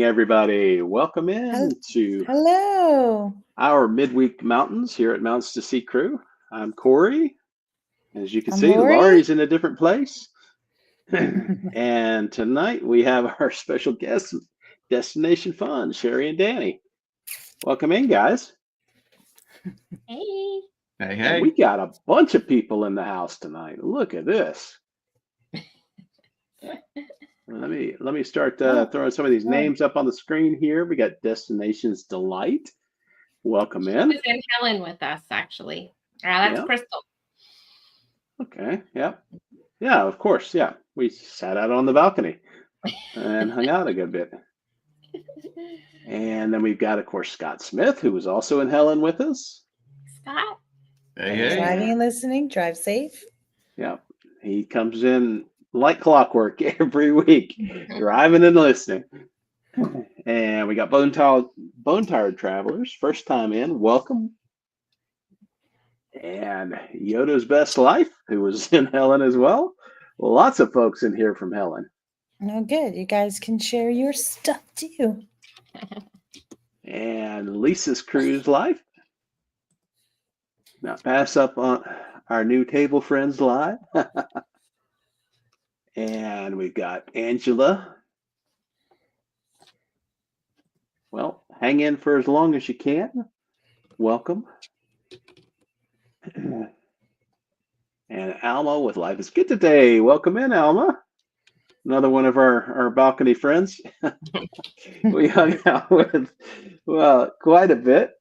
everybody. Welcome in to Hello. our midweek mountains here at Mountains to Sea Crew. I'm Corey. As you can I'm see, Lori. Laurie's in a different place. And tonight we have our special guests, Destination Fun, Sherry and Danny. Welcome in, guys. Hey. Hey, And hey. we got a bunch of people in the house tonight. Look at this. Let me start throwing some of these names up on the screen here. We got Destinations Delight. Welcome in. She was in Helen with us, actually. That's Yeah. Crystal. Okay. Yeah. Yeah, of course. Yeah. We sat out on the balcony and hung out a good bit. And then we've got, of course, Scott Smith, who was also in Helen with us. Scott. Hey, hey. Driving and listening. Drive safe. Yeah. He comes in like clockwork every week, driving and listening. And we got Bone Tired Travelers, first time in. Welcome. And Yoda's Best Life, who was in Helen as well. Lots of folks in here from Helen. No, good. You guys can share your stuff too. And Lisa's Cruise Life. Now pass up on our new table friends live. And we've got Angela. Well, hang in for as long as you can. Welcome. And Alma with Life is Good Today. Welcome in, Alma. Another one of our balcony friends. We hung out with, well, quite a bit.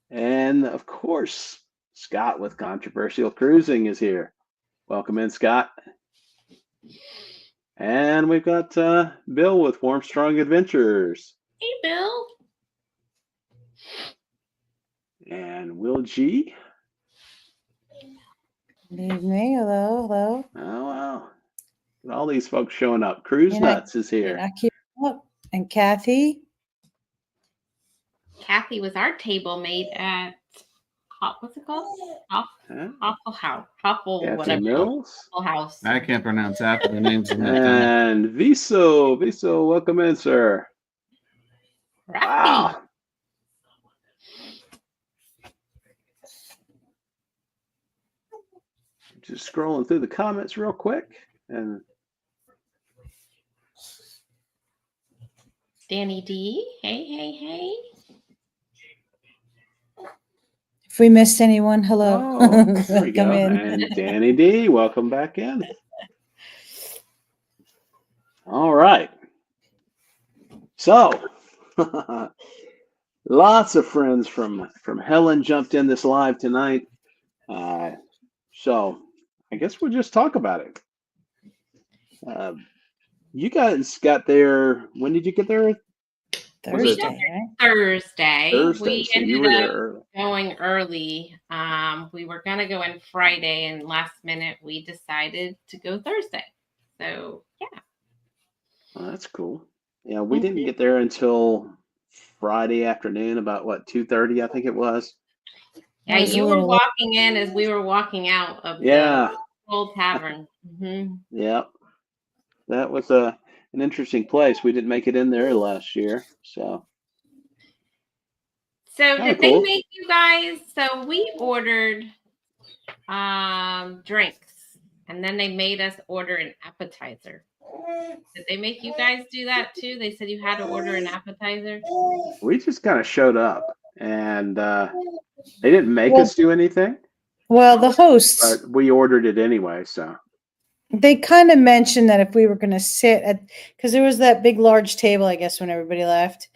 And of course, Scott with Controversial Cruising is here. Welcome in, Scott. And we've got Bill with Warm Strong Adventures. Hey, Bill. And Will G. Good evening. Hello. Hello. Oh, wow. All these folks showing up. Cruise Nuts is here. Not keeping up. And Kathy. Kathy was our table mate at what's it called? Hoffel House. Hoffel, whatever. Mills. Hoffel House. I can't pronounce half of the names in that. And Viso, welcome in, sir. Rocky. Wow. Just scrolling through the comments real quick. And Danny D. Hey. If we missed anyone, hello. oh, there we go. Come in. And Danny D, welcome back in. All right. So, lots of friends from Helen jumped in this live tonight. So, I guess we'll just talk about it. You guys got there. When did you get there? Thursday. Thursday. We So you ended were up there early. going early. We were going to go in Friday, and last minute we decided to go Thursday. So, yeah. Well, that's cool. Yeah, we didn't get there until Friday afternoon, about what, 2:30, I think it was. Yeah, you were walking in as we were walking out of the old tavern. Mm-hmm. Yep. That was an interesting place. We didn't make it in there last year, so. So Kinda did they cool. make you guys? So we ordered drinks, and then they made us order an appetizer. Did they make you guys do that too? They said you had to order an appetizer. We just kind of showed up, and they didn't make us do anything. Well, the hosts. But we ordered it anyway, so. They kind of mentioned that if we were going to sit at, because there was that big, large table, I guess, when everybody left.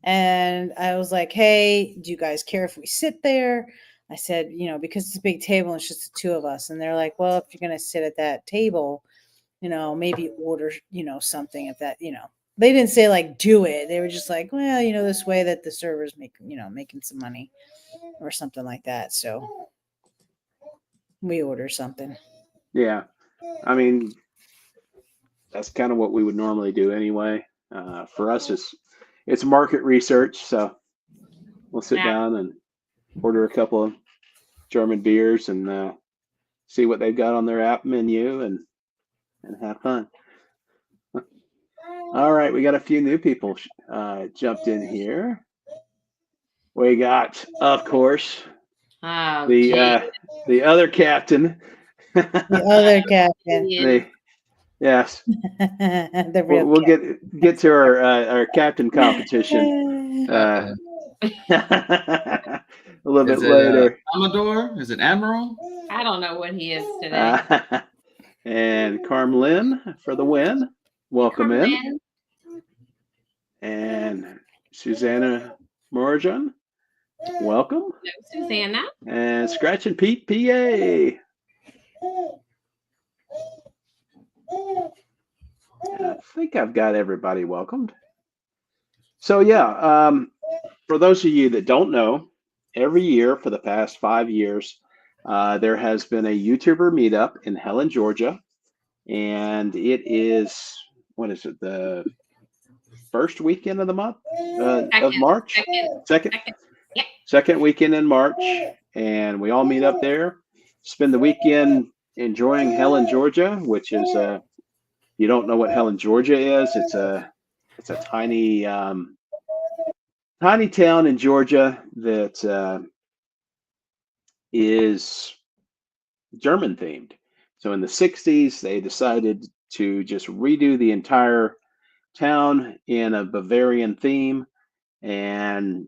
And I was like, hey, do you guys care if we sit there? I said, because it's a big table and it's just the two of us. And they're like, well, if you're going to sit at that table, maybe order, something at that, They didn't say like do it. They were just like, well, this way that the servers making some money or something like that. So we order something. Yeah. I mean, that's kind of what we would normally do anyway. For us, it's market research, so we'll sit down and order a couple of German beers and see what they've got on their app menu and have fun. All right, we got a few new people jumped in here. We got, of course, Oh, the other captain. The other captain. Yes, The real we'll captain. get to our captain competition a little bit Is it later. Commodore? Is it Admiral? I don't know what he is today. And Carmelin for the win. Welcome in. Carmen. And Susanna Morgan, welcome. No, Susanna. And Scratch and Pete, PA. I think I've got everybody welcomed. So yeah, for those of you that don't know, every year for the past 5 years, there has been a YouTuber meetup in Helen, Georgia, and it is, what is it, the first weekend of the month of March? Second. Yeah. Second weekend in March, and we all meet up there, spend the weekend enjoying Helen, Georgia, which is you don't know what Helen, Georgia is. It's a tiny tiny town in Georgia that is German themed. So in the 60s, they decided to just redo the entire town in a Bavarian theme and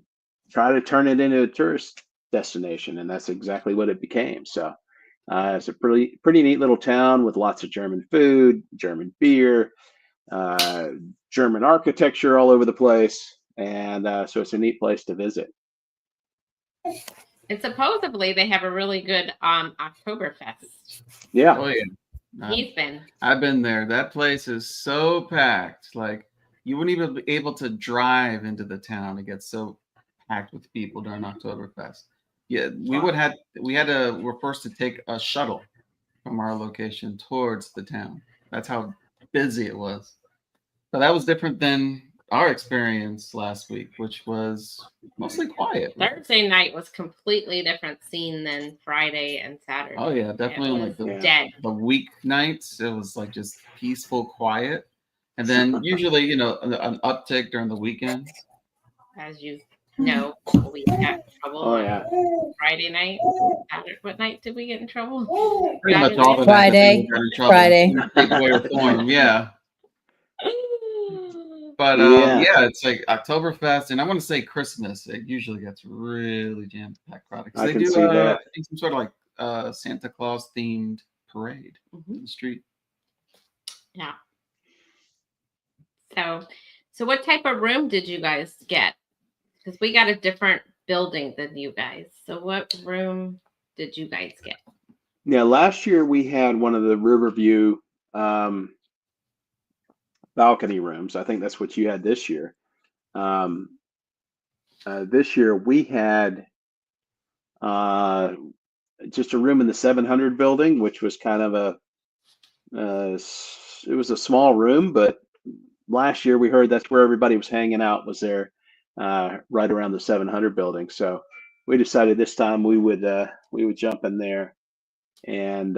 try to turn it into a tourist destination, and that's exactly what it became. So it's a pretty neat little town with lots of German food, German beer, German architecture all over the place, and so it's a neat place to visit. And supposedly they have a really good Oktoberfest. Yeah. Oh yeah. He's been. I've been there. That place is so packed. Like you wouldn't even be able to drive into the town. It gets so packed with people during Oktoberfest. Yeah, we're forced to take a shuttle from our location towards the town. That's how busy it was. But that was different than our experience last week, which was mostly quiet. Thursday night was completely different scene than Friday and Saturday. Oh yeah, definitely like the week nights. It was like just peaceful, quiet, and then usually an uptick during the weekend. As you know, we got in trouble. Oh yeah. Friday night. What night did we get in trouble? Pretty much all the Friday. Friday. Takeaway or form, yeah. But yeah, it's like Oktoberfest, and I want to say Christmas. It usually gets really jam-packed products. I They can do, see that. I think some sort of like Santa Claus themed parade in the street. Yeah. So what type of room did you guys get? Because we got a different building than you guys. So what room did you guys get? Yeah, last year we had one of the Riverview balcony rooms. I think that's what you had this year. This year we had just a room in the 700 building, which was kind of it was a small room, but last year we heard that's where everybody was hanging out, was there right around the 700 building. So we decided this time we would jump in there and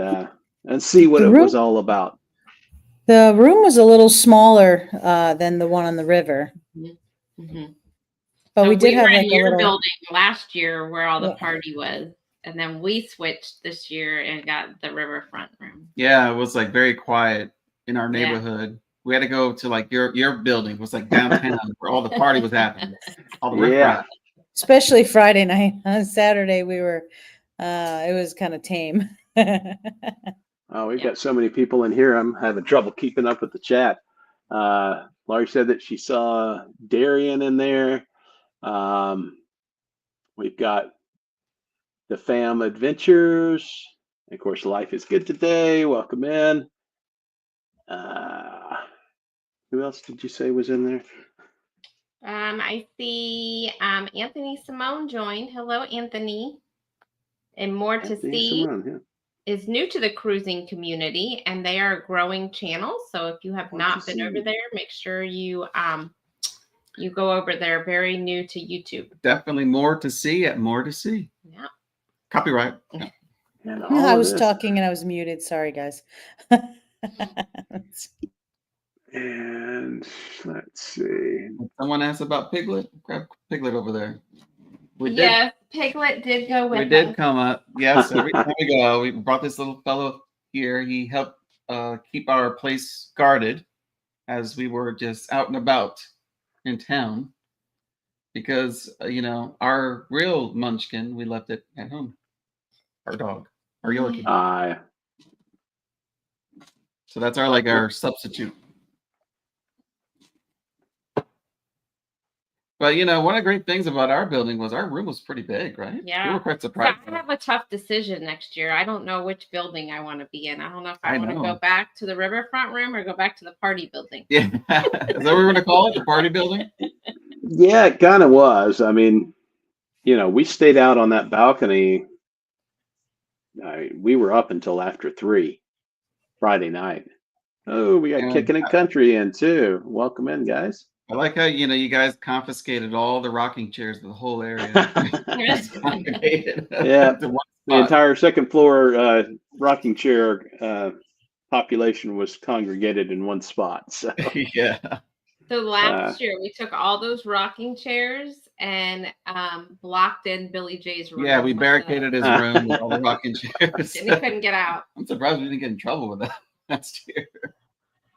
see what it was all about. The room was a little smaller than the one on the river. Mm-hmm. But we did have like a little building last year where all the party was, and then we switched this year and got the riverfront room. Yeah, it was like very quiet in our neighborhood. We had to go to like your building. It was like downtown where all the party was happening. All the riffraff. Especially Friday night. On Saturday we were it was kind of tame. Oh, we've got so many people in here. I'm having trouble keeping up with the chat. Laurie said that she saw Darian in there. We've got the Fam Adventures. And of course, Life is Good Today. Welcome in. Who else did you say was in there? I see Anthony Simone joined. Hello, Anthony. And More to See is new to the cruising community, and they are a growing channel. So if you have not been over there, make sure you go over there. Very new to YouTube. Definitely more to see at More to See. Yeah. Copyright. Yeah. I was talking and I was muted. Sorry, guys. And let's see. Someone asked about Piglet. Grab Piglet over there. Yes, Piglet did go with us. We did come up. Yes, every time we go, we brought this little fellow here. He helped keep our place guarded as we were just out and about in town. Because, our real Munchkin, we left it at home. Our dog, our Yorkie. So that's our substitute. But one of the great things about our building was our room was pretty big, right? Yeah. We were quite surprised. So I have a tough decision next year. I don't know which building I want to be in. I don't know if I want to go back to the riverfront room or go back to the party building. Yeah. Is that what we're going to call it? The party building? Yeah, it kind of was. I mean, we stayed out on that balcony. We were up until after 3 Friday night. Oh, we got Kicking It Country in too. Welcome in, guys. I like how you guys confiscated all the rocking chairs of the whole area. Yeah, the entire second floor rocking chair population was congregated in one spot. So yeah. So last year we took all those rocking chairs and blocked in Billy J's room. Yeah, we barricaded his room with all the rocking chairs. And he couldn't get out. I'm surprised we didn't get in trouble with that last year.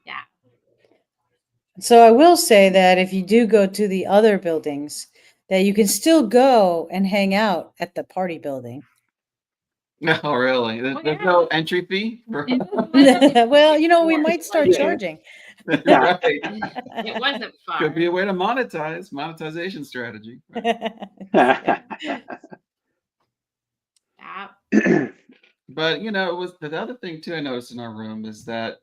Yeah. So I will say that if you do go to the other buildings, that you can still go and hang out at the party building. No, really? There's no entry fee? Well, we might start charging. Right. It wasn't far. Could be a way to monetization strategy. Yeah. But it was the other thing too I noticed in our room is that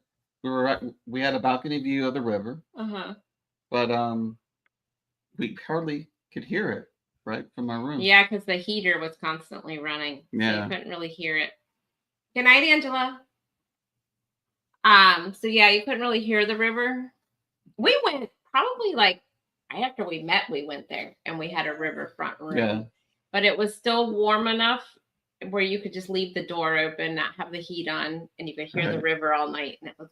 we had a balcony view of the river. But we hardly could hear it right from our room. Yeah, because the heater was constantly running. Yeah. So you couldn't really hear it. Good night, Angela. So yeah, you couldn't really hear the river. We went probably after we met, we went there and we had a riverfront room. Yeah. But it was still warm enough where you could just leave the door open, not have the heat on, and you could hear the river all night, and it was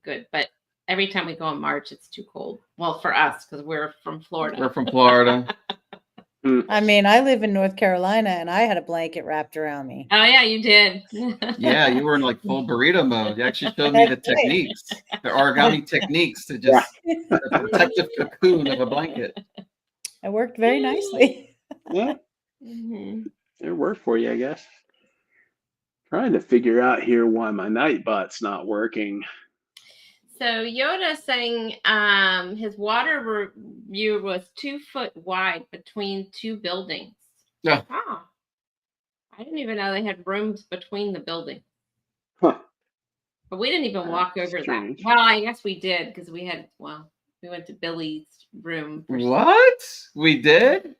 good. But every time we go in March, it's too cold. Well, for us, because we're from Florida. We're from Florida. I mean, I live in North Carolina, and I had a blanket wrapped around me. Oh, yeah, you did. Yeah, you were in full burrito mode. You actually showed me the techniques, the origami techniques to just the protective cocoon of a blanket. It worked very nicely. Yeah. It worked for you, I guess. Trying to figure out here why my Nightbot's not working. So Yoda saying his water view was 2 foot wide between 2 buildings. Yeah. Oh, I didn't even know they had rooms between the buildings. Huh. But we didn't even walk over strange. that. Well, I guess we did because we went to Billy's room. What? We did?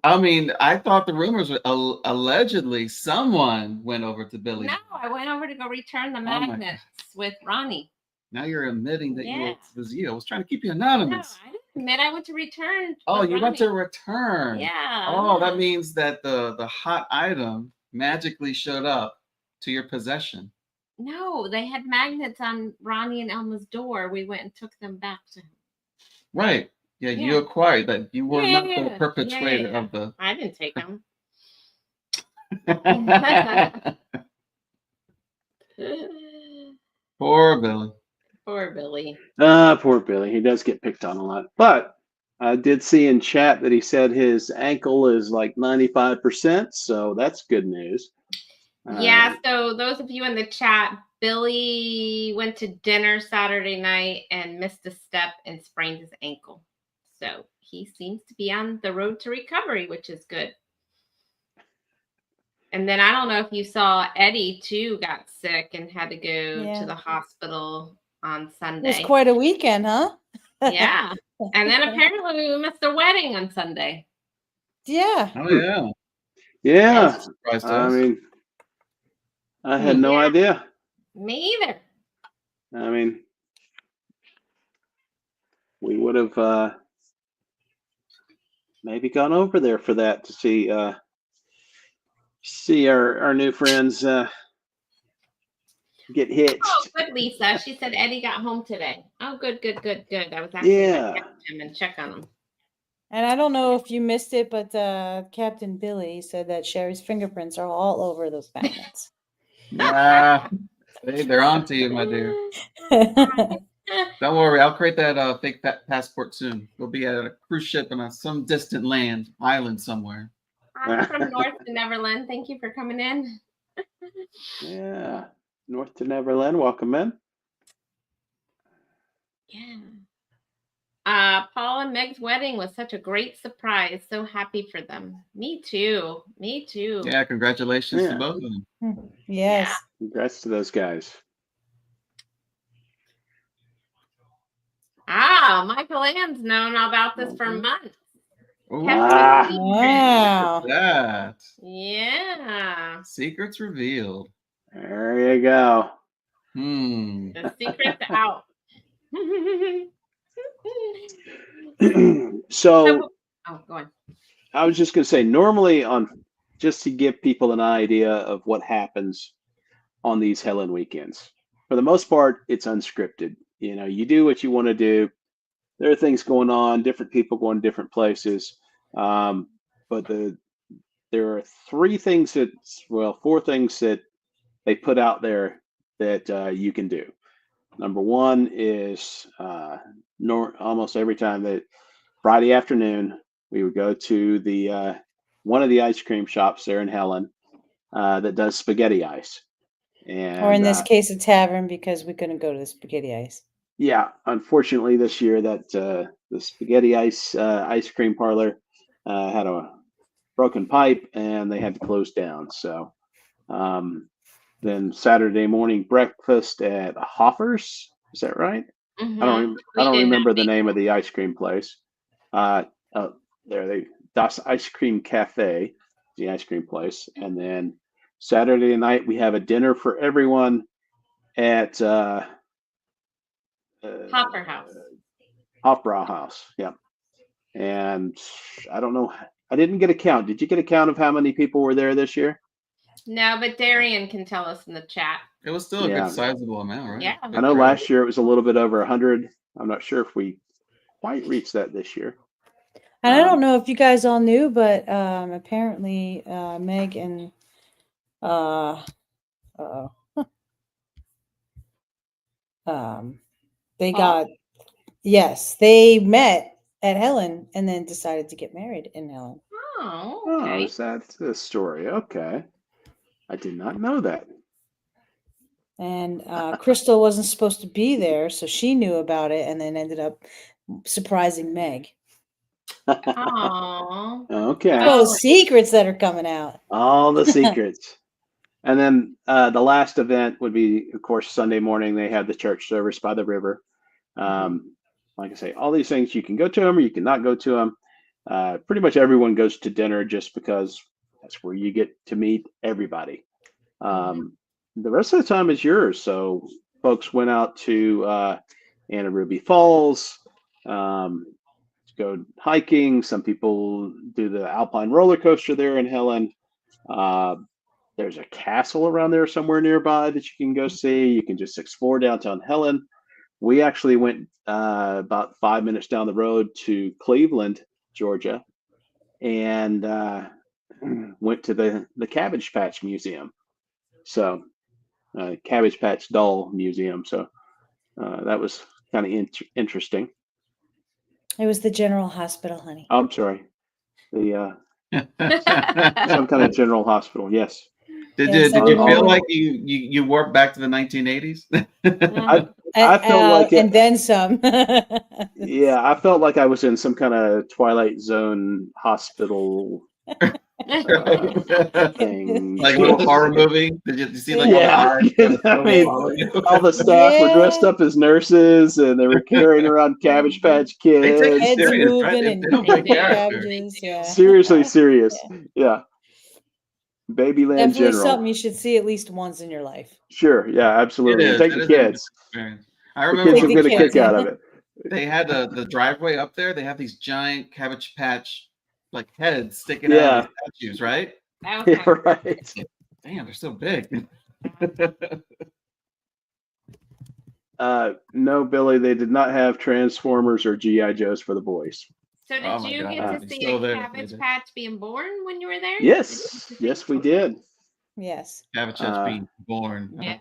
I mean, I thought the rumors were allegedly someone went over to Billy's. No, I went over to go return the magnets with Ronnie. Now you're admitting that it was you. I was trying to keep you anonymous. No, I didn't admit. I went to return. Oh, you went to return. Yeah. Oh, that means that the hot item magically showed up to your possession. No, they had magnets on Ronnie and Elma's door. We went and took them back to him. Right. Yeah, you acquired that. You were not the perpetrator of the. I didn't take them. Poor Billy. Poor Billy. Poor Billy. He does get picked on a lot. But I did see in chat that he said his ankle is 95%. So that's good news. Yeah. So those of you in the chat, Billy went to dinner Saturday night and missed a step and sprained his ankle. So he seems to be on the road to recovery, which is good. And then I don't know if you saw Eddie too got sick and had to go to the hospital on Sunday. It was quite a weekend, huh? Yeah. And then apparently we missed a wedding on Sunday. Yeah. Oh yeah. Yeah. I mean, I had no idea. Me either. I mean, we would have maybe gone over there for that to see our new friends. get hitched. Oh, good, Lisa. She said Eddie got home today. Oh, good. I was actually going to text him and check on him. And I don't know if you missed it, but Captain Billy said that Sherry's fingerprints are all over those magnets. Yeah, they're on to you, my dear. Don't worry, I'll create that fake passport soon. We'll be at a cruise ship on some distant island somewhere. I'm from North to Neverland. Thank you for coming in. Yeah, North to Neverland. Welcome in. Yeah. Paul and Meg's wedding was such a great surprise. So happy for them. Me too. Yeah, congratulations to both of them. Yes. Yeah. Congrats to those guys. Michael Ann's known about this for months. Wow. That. Yeah. Secrets revealed. There you go. The secret's out. So, go on. I was just going to say, normally just to give people an idea of what happens on these Helen weekends. For the most part, it's unscripted. You know, you do what you want to do. There are things going on, different people going different places. But there are four things that they put out there that you can do. Number one is almost every time that Friday afternoon, we would go to the one of the ice cream shops there in Helen that does spaghetti ice. And, or in this case, a tavern, because we couldn't go to the spaghetti ice. Yeah, unfortunately this year that the spaghetti ice cream parlor had a broken pipe and they had to close down. So then Saturday morning breakfast at Hoffer's. Is that right? Mm-hmm. I don't remember the name of the ice cream place. Das Ice Cream Cafe, the ice cream place. And then Saturday night we have a dinner for everyone at Hofbrauhaus, yeah. And I don't know. I didn't get a count. Did you get a count of how many people were there this year? No, but Darian can tell us in the chat. It was still a good sizable amount, right? Yeah. I know last year it was a little bit over 100. I'm not sure if we quite reached that this year. And I don't know if you guys all knew, but apparently Meg and they they met at Helen and then decided to get married in Helen. Oh, okay. Is that the story? Okay. I did not know that. And Crystal wasn't supposed to be there, so she knew about it and then ended up surprising Meg. Oh. Okay. All the secrets that are coming out. All the secrets. And then the last event would be, of course, Sunday morning. They have the church service by the river. Like I say, all these things, you can go to them or you cannot go to them. Pretty much everyone goes to dinner just because that's where you get to meet everybody. The rest of the time is yours. So folks went out to Anna Ruby Falls, to go hiking. Some people do the Alpine roller coaster there in Helen. There's a castle around there somewhere nearby that you can go see. You can just explore downtown Helen. We actually went about 5 minutes down the road to Cleveland, Georgia, and went to the Cabbage Patch Museum. So, Cabbage Patch Doll Museum. So that was kind of interesting. It was the General Hospital, honey. Oh, I'm sorry. The some kind of general hospital. Yes. Did you feel like you warped back to the 1980s? I felt like it, and then some. Yeah, I felt like I was in some kind of Twilight Zone hospital thing. Like a little horror movie. Did you see like I mean, all the staff were dressed up as nurses and they were carrying around Cabbage Patch Kids. They take it Heads serious, moving right? and They don't play character. cabbages. Yeah. Seriously serious. Yeah. Babyland Definitely General. something you should see at least once in your life. Sure. Yeah, absolutely. Take the kids. I remember the kids will get a kick out of it. They had the driveway up there. They have these giant Cabbage Patch like heads sticking out of the statues, right? Yeah, right. Damn, they're so big. No, Billy, they did not have Transformers or GI Joes for the boys. So did Oh my you God. get to It's see still a there, Cabbage David. Patch being born when you were there? Yes, yes, we did. Yes. Cabbage Patch being born. Yeah.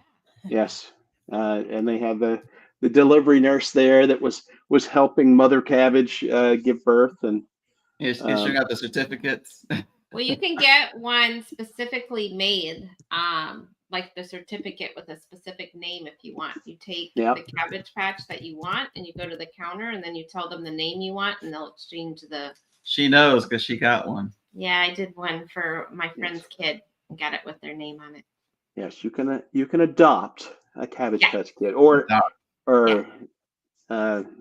Yes, and they have the delivery nurse there that was helping Mother Cabbage give birth, and Is she got the certificates? Well, you can get one specifically made, like the certificate with a specific name if you want. You take Yep. the Cabbage Patch that you want and you go to the counter and then you tell them the name you want and they'll exchange the. She knows because she got one. Yeah, I did one for my friend's kid and got it with their name on it. yes, you can adopt a Cabbage Yeah. Patch Kid, or Yeah.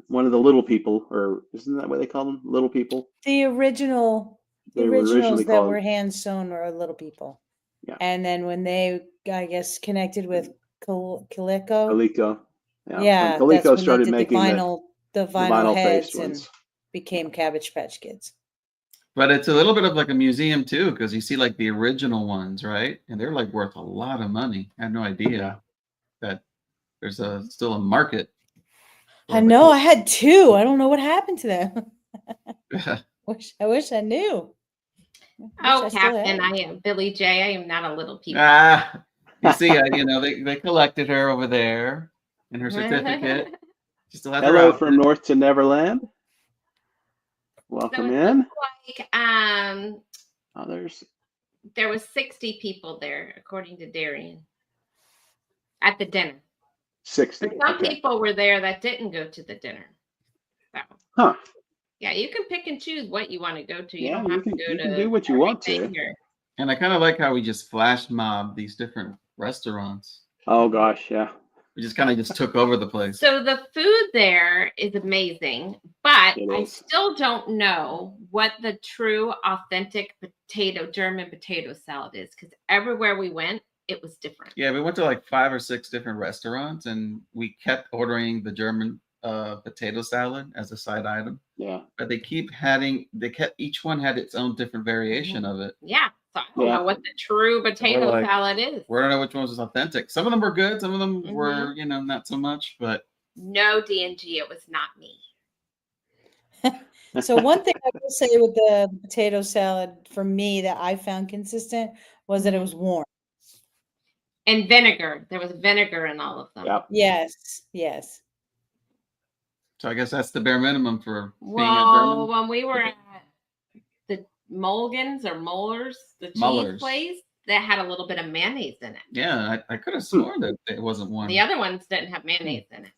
one of the little people, or isn't that what they call them, little people? The originals They were originally that called were hand sewn were little people. Yeah. And then when they, I guess, connected with Coleco. Coleco. Yeah, when that's Coleco when started they did making the vinyl vinyl heads faced and ones. became Cabbage Patch Kids. But it's a little bit of like a museum too, because you see like the original ones, right? And they're like worth a lot of money. I had no idea that there's still a market. I know. I had 2. I don't know what happened to them. Yeah. I wish I knew. Oh, Captain, I am Billy J. I am not a little people. You see, they collected her over there in her certificate. She still has her Hello outfit. from North to Neverland. Welcome in. Like, Others. There was 60 people there, according to Darian, at the dinner. 60. But some people were there that didn't go to the dinner. So, yeah, you can pick and choose what you want to go to. You don't have to go to. You can do what you want to. And I kind of like how we just flash mob these different restaurants. Oh gosh, yeah. We just kind of just took over the place. So the food there is amazing, but I still don't know what the true, authentic German potato salad is, because everywhere we went, it was different. Yeah, we went to like 5 or 6 different restaurants, and we kept ordering the German potato salad as a side item. Yeah. But each one had its own different variation of it. Yeah. So I don't know what the true potato salad is. We don't know which one was authentic. Some of them were good. Some of them were, not so much, but. No, D&G, it was not me. So one thing I will say with the potato salad for me that I found consistent was that it was warm. And vinegar. There was vinegar in all of them. Yep. Yes. So I guess that's the bare minimum for being a Well, German. when we were at the Mulligans or Mullers, the cheese place, that had a little bit of mayonnaise in it. Yeah, I could have sworn that it wasn't warm. The other ones didn't have mayonnaise in it.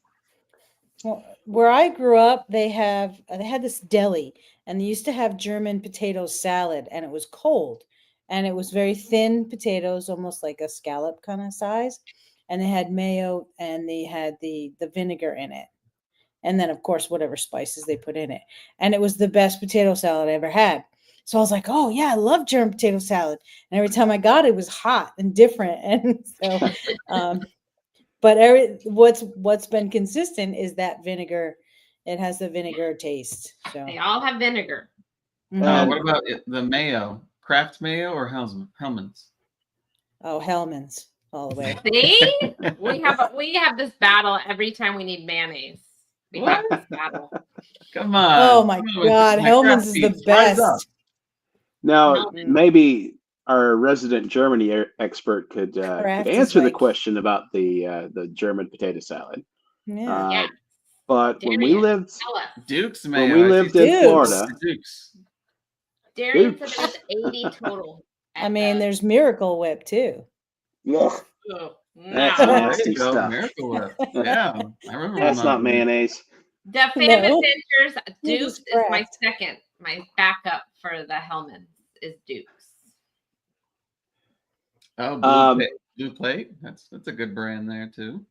Well, where I grew up, they had this deli, and they used to have German potato salad, and it was cold, and it was very thin potatoes, almost like a scallop kind of size, and they had mayo, and they had the vinegar in it, and then of course whatever spices they put in it, and it was the best potato salad I ever had. So I was like, oh yeah, I love German potato salad, and every time I got it, it was hot and different, and so. But what's been consistent is that vinegar. It has the vinegar taste. So they all have vinegar. What about the mayo? Kraft mayo or Hellman's? Oh, Hellman's all the way. See, we have this battle every time we need mayonnaise. We have this battle. Come on! Oh my God, Hellman's is the best. Now maybe our resident Germany expert could answer the question about the German potato salad. Yeah. But when we lived Duke's mayo, when we lived in Florida, Darian said it was 80 total. I mean, there's Miracle Whip too. Yeah. That's nasty stuff. Miracle Whip. Yeah, I remember. That's not mayonnaise. The famous Dentures, Duke's is my backup for the Hellman's is Duke's. Oh, Blue Plate. That's a good brand there too.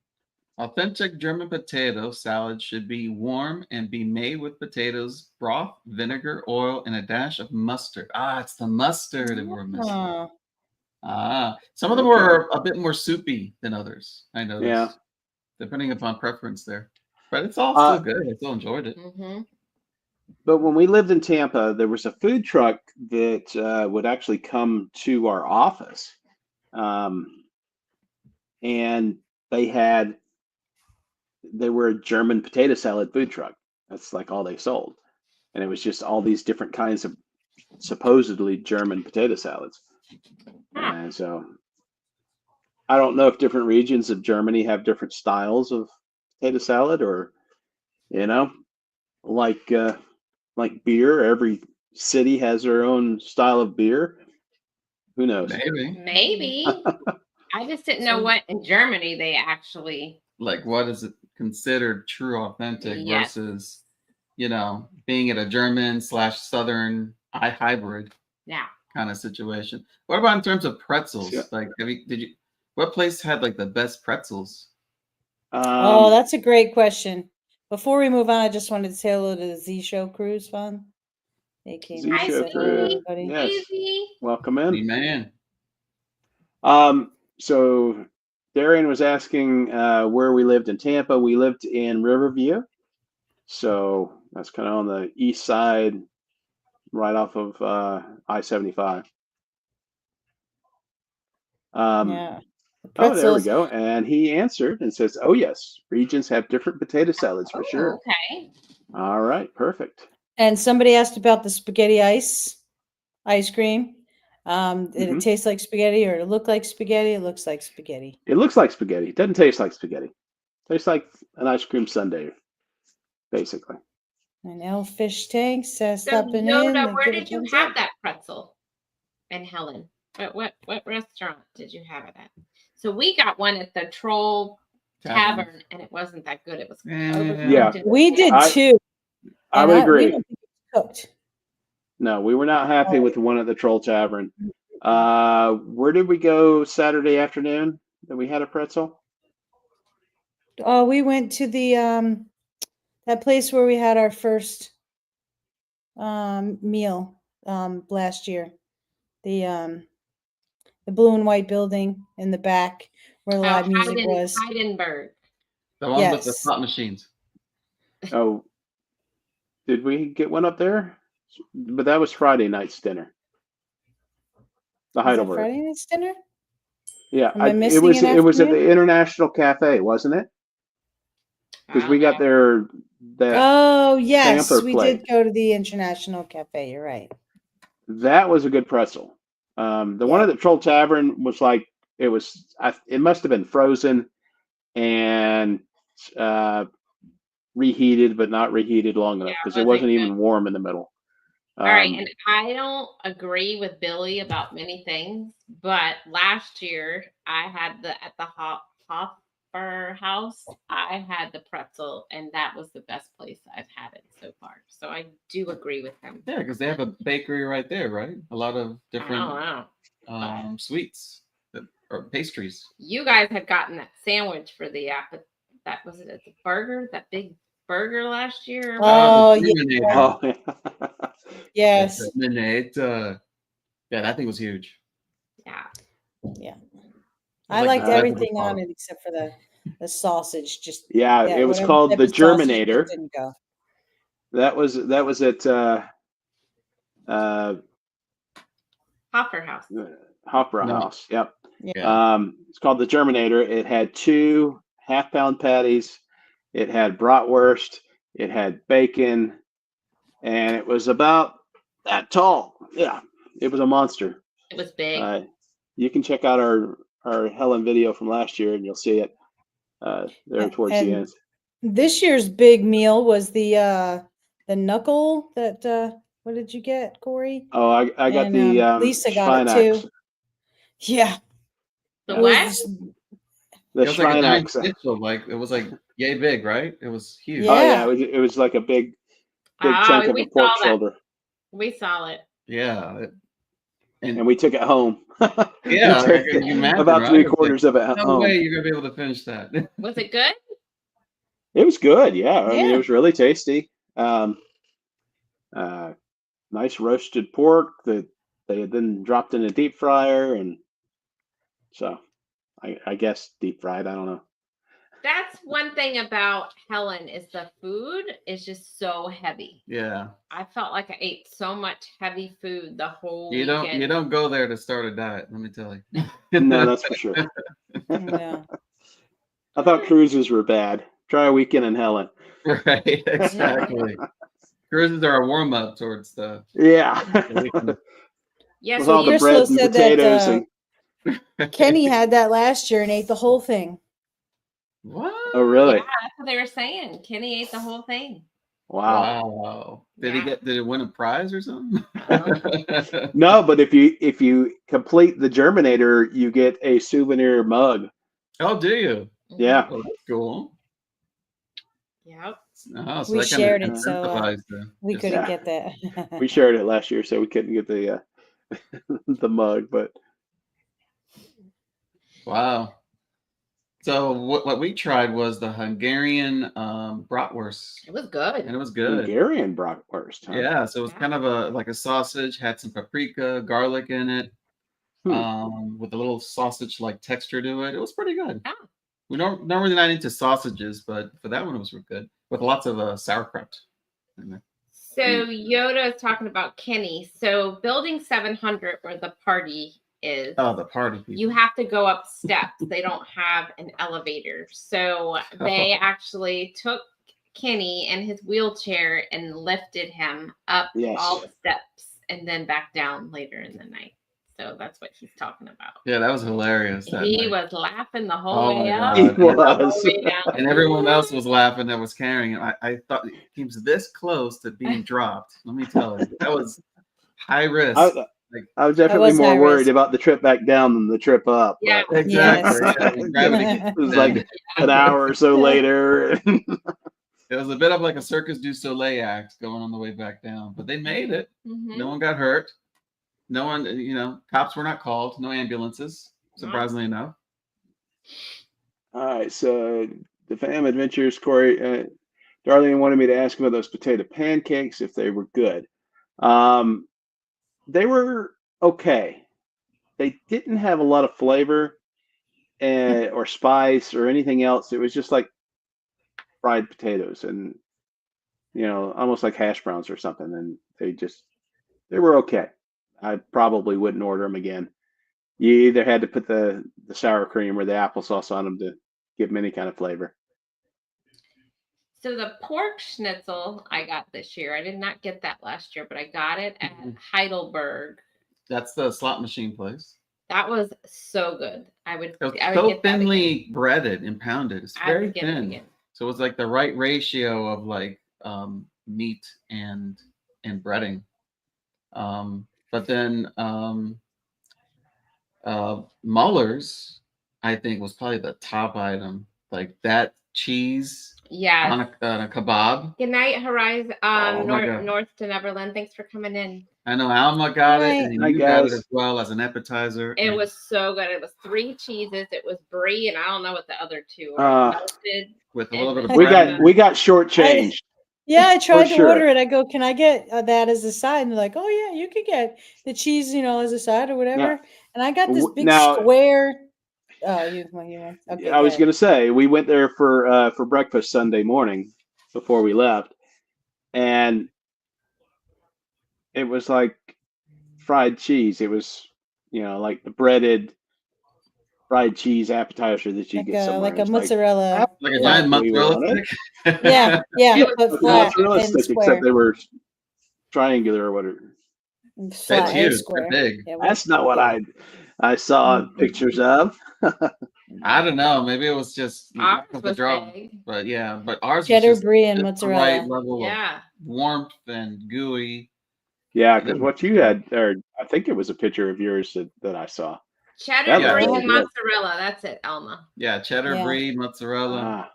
Authentic German potato salad should be warm and be made with potatoes, broth, vinegar, oil, and a dash of mustard. It's the mustard that we're missing. Some of them were a bit more soupy than others, I noticed. Yeah. Depending upon preference there. But it's all still good. I still enjoyed it. But when we lived in Tampa, there was a food truck that would actually come to our office. And they had they were a German potato salad food truck. That's like all they sold. And it was just all these different kinds of supposedly German potato salads. And so I don't know if different regions of Germany have different styles of potato salad, or, you know, like beer, every city has their own style of beer. Who knows? Maybe. I just didn't know what in Germany they actually, like, what is it considered true authentic versus, you know, being at a German / Southern hybrid kind of situation. What about in terms of pretzels? Yeah. Like, what place had like the best pretzels? Oh, that's a great question. Before we move on, I just wanted to say hello to the Z Show Cruise Fund. They came Z and Show said hello, Cruise. everybody. Yes. Welcome in. Man. So Darian was asking where we lived in Tampa. We lived in Riverview. So that's kind of on the east side, right off of I-75. Yeah. Oh, there we go. And he answered and says, oh, yes, regions have different potato salads for sure. Okay. All right, perfect. And somebody asked about the spaghetti ice cream. Did it taste like spaghetti or it look like spaghetti? It looks like spaghetti. It looks like spaghetti. It doesn't taste like spaghetti. It tastes like an ice cream sundae, basically. And Elfish Tank says, So stopping Yoda, in. where did you have that pretzel? And Helen, what restaurant did you have it at? So we got one at the Troll Tavern, and it wasn't that good. It was we did too. I would agree. We don't think it was cooked. No, we were not happy with the one at the Troll Tavern. Where did we go Saturday afternoon that we had a pretzel? Oh, we went to the that place where we had our first meal last year. The blue and white building in the back where the live music was. Heidenberg. The one with the slot machines. Oh, did we get one up there? But that was Friday night's dinner. The Heidelberg. Friday night's dinner? Yeah, it was at the International Cafe, wasn't it? Because we got there. Oh yes, we did go to the International Cafe. You're right. That was a good pretzel. The one at the Troll Tavern was like it must have been frozen and reheated, but not reheated long enough because it wasn't even warm in the middle. All right, and I don't agree with Billy about many things, but last year I had at the Hoffer House, I had the pretzel, and that was the best place I've had it so far. So I do agree with him. Yeah, because they have a bakery right there, right? A lot of different sweets or pastries. You guys had gotten that sandwich for the that was it at the burger, that big burger last year. Oh yeah. Yes. Yeah, that thing was huge. Yeah. I liked everything on it except for the sausage. Just it was called the Germinator. Didn't go. That was at Hoffer House. House. Yep. Yeah. It's called the Germinator. It had 2 half-pound patties. It had bratwurst. It had bacon, and it was about that tall. Yeah, it was a monster. It was big. You can check out our Helen video from last year, and you'll see it there towards the end. This year's big meal was the knuckle that. What did you get, Corey? Oh, I got the Lisa got it too. Yeah. The what? The Schweinax. Like it was like yay big, right? It was huge. Yeah. Oh yeah, it was like a big chunk of a pork shoulder. We saw it. Yeah. And we took it home. Yeah, you imagine, about 3/4 of it no home. way you're gonna be able to finish that. Was it good? It was good. Yeah, I mean it was really tasty. Nice roasted pork that they had then dropped in a deep fryer, and so I guess deep fried. I don't know. That's one thing about Helen is the food is just so heavy. Yeah. I felt like I ate so much heavy food the whole weekend. You don't go there to start a diet, let me tell you. No, that's for sure. Yeah. I thought cruises were bad. Try a weekend in Helen. Right, exactly. Cruises are a warm up towards the Yeah. Yes, With all the Crystal bread and said potatoes that and Kenny had that last year and ate the whole thing. What? oh really? Yeah, that's what they were saying. Kenny ate the whole thing. Wow. Wow. Did Yeah. it win a prize or something? No, but if you complete the Germinator, you get a souvenir mug. Oh, do you? Yeah. Oh, that's cool. Yep. Oh, so We that kind shared of it, so incentivized the we just- couldn't Yeah. get that. We shared it last year, so we couldn't get the the mug, but Wow. So what we tried was the Hungarian bratwurst, It was good. and it was good. Hungarian bratwurst, huh? Yeah, so it was Yeah. kind of like a sausage, had some paprika, garlic in it, with a little sausage-like texture to it. It was pretty good. Yeah. We don't normally not into sausages, but for that one it was good with lots of sauerkraut in there. So Yoda is talking about Kenny. So building 700 where the party is. Oh, the party people. You have to go up steps. They don't have an elevator. So they actually took Kenny in his wheelchair and lifted him up Yes. all the steps and then back down later in the night. So that's what he's talking about. Yeah, that was hilarious. He was laughing the whole Oh way my up. God. He and the was. whole way down. And everyone else was laughing that was carrying him. I thought he was this close to being dropped. Let me tell you, that was high risk. I was definitely was more high worried risk. about the trip back down than the trip up. Yeah. But Exactly. Yes. Yeah, when gravity it was like an hour or so later. It was a bit of like a Circus du Soleil act going on the way back down, but they made it. Mhm. No one got hurt. No one, cops were not called. No ambulances, surprisingly enough. All right, so the fam adventures, Corey, Darlene wanted me to ask about those potato pancakes if they were good. They were okay. They didn't have a lot of flavor or spice or anything else. It was just like fried potatoes and almost like hash browns or something. And they were okay. I probably wouldn't order them again. You either had to put the sour cream or the applesauce on them to give them any kind of flavor. So the pork schnitzel I got this year. I did not get that last year, but I got it at Heidelberg. That's the slot machine place. That was so good. I would It was I would so get that again. thinly breaded and pounded. It's I would very get it thin. again. So it was like the right ratio of like meat and breading. But then Muller's, I think, was probably the top item. Like that cheese Yeah. on a kebab. Good night, Horizon. Oh my God. North to Neverland. Thanks for coming in. I know Alma got Right. it, and Hi, you got it guys. as well as an appetizer. It and was so good. It was 3 cheeses. It was brie, and I don't know what the other 2 Uh, are. Melted. with a little bit of We bread. got shortchanged. Yeah, I tried to sure. order it. I go, can I get that as a side? And they're like, oh yeah, you could get the cheese, as a side or whatever. Yeah. And I got this big Now- square. Oh, you went. Okay, I was go going to say we went there for breakfast Sunday morning before we left, and it was like fried cheese. It was like the breaded fried cheese appetizer that you get somewhere. like a It's mozzarella. Like a Yeah, giant we mozzarella want it. stick. Yeah, but like a flat mozzarella and stick, square. except they were triangular or whatever. Flat huge. and They're square. big. Yeah, That's not what I saw pictures of. I don't know. Maybe it was just Ours luck of the was draw. big. But yeah, but ours cheddar was just brie and the right mozzarella. level Yeah. of warmth and gooey. Yeah, because what you had, or I think it was a picture of yours that I saw. Cheddar That brie looked and really good. mozzarella. That's it, Elma. Yeah, cheddar Yeah. brie, mozzarella, Ah.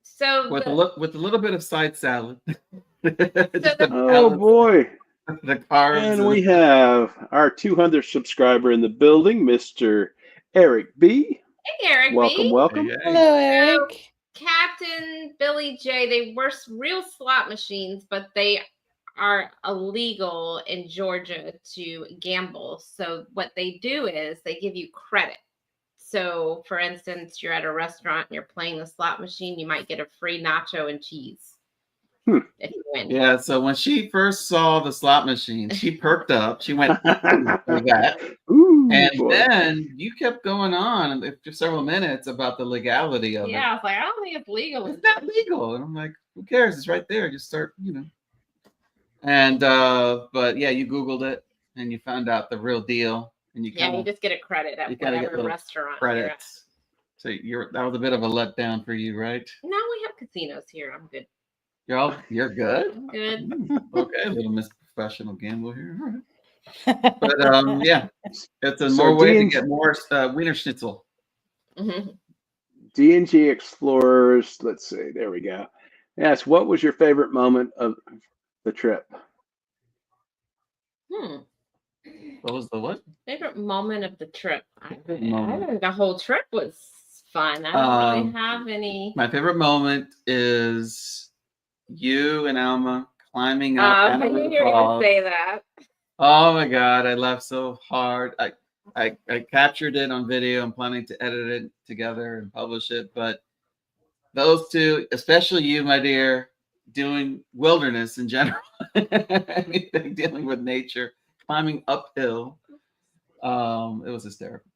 So with a little bit of side salad. Just the- Oh boy. the carbs. And we have our 200th subscriber in the building, Mr. Eric B. Hey, Eric Welcome, B. welcome. Hey, Hello, Eric. Captain Billy J. They were real slot machines, but they are illegal in Georgia to gamble. So what they do is they give you credit. So, for instance, you're at a restaurant and you're playing the slot machine, you might get a free nacho and cheese. if you win. Yeah, so when she first saw the slot machine, she perked up. She went for that. Ooh, And boy. then you kept going on after several minutes about the legality of it. Yeah, I was like, I don't think it's legal. It's not legal. And I'm like, who cares? It's right there. Just start, And but yeah, you Googled it and you found out the real deal. And you you just get a credit at whatever restaurant you're at. So that was a bit of a letdown for you, right? No, we have casinos here. I'm good. You're good? I'm good. Okay, a little Miss Professional Gambler here. All right. But yeah, it's a more way to get more Wiener Schnitzel. D&G Explorers, let's see, there we go. Yes, what was your favorite moment of the trip? What was the what? Favorite moment of the trip? I think the whole trip was fun. I don't really have any. My favorite moment is you and Alma climbing up. I knew you were going to say that. Oh my God, I laughed so hard. I captured it on video. I'm planning to edit it together and publish it. But those two, especially you, my dear, doing wilderness in general, anything dealing with nature, climbing uphill, it was hysterical.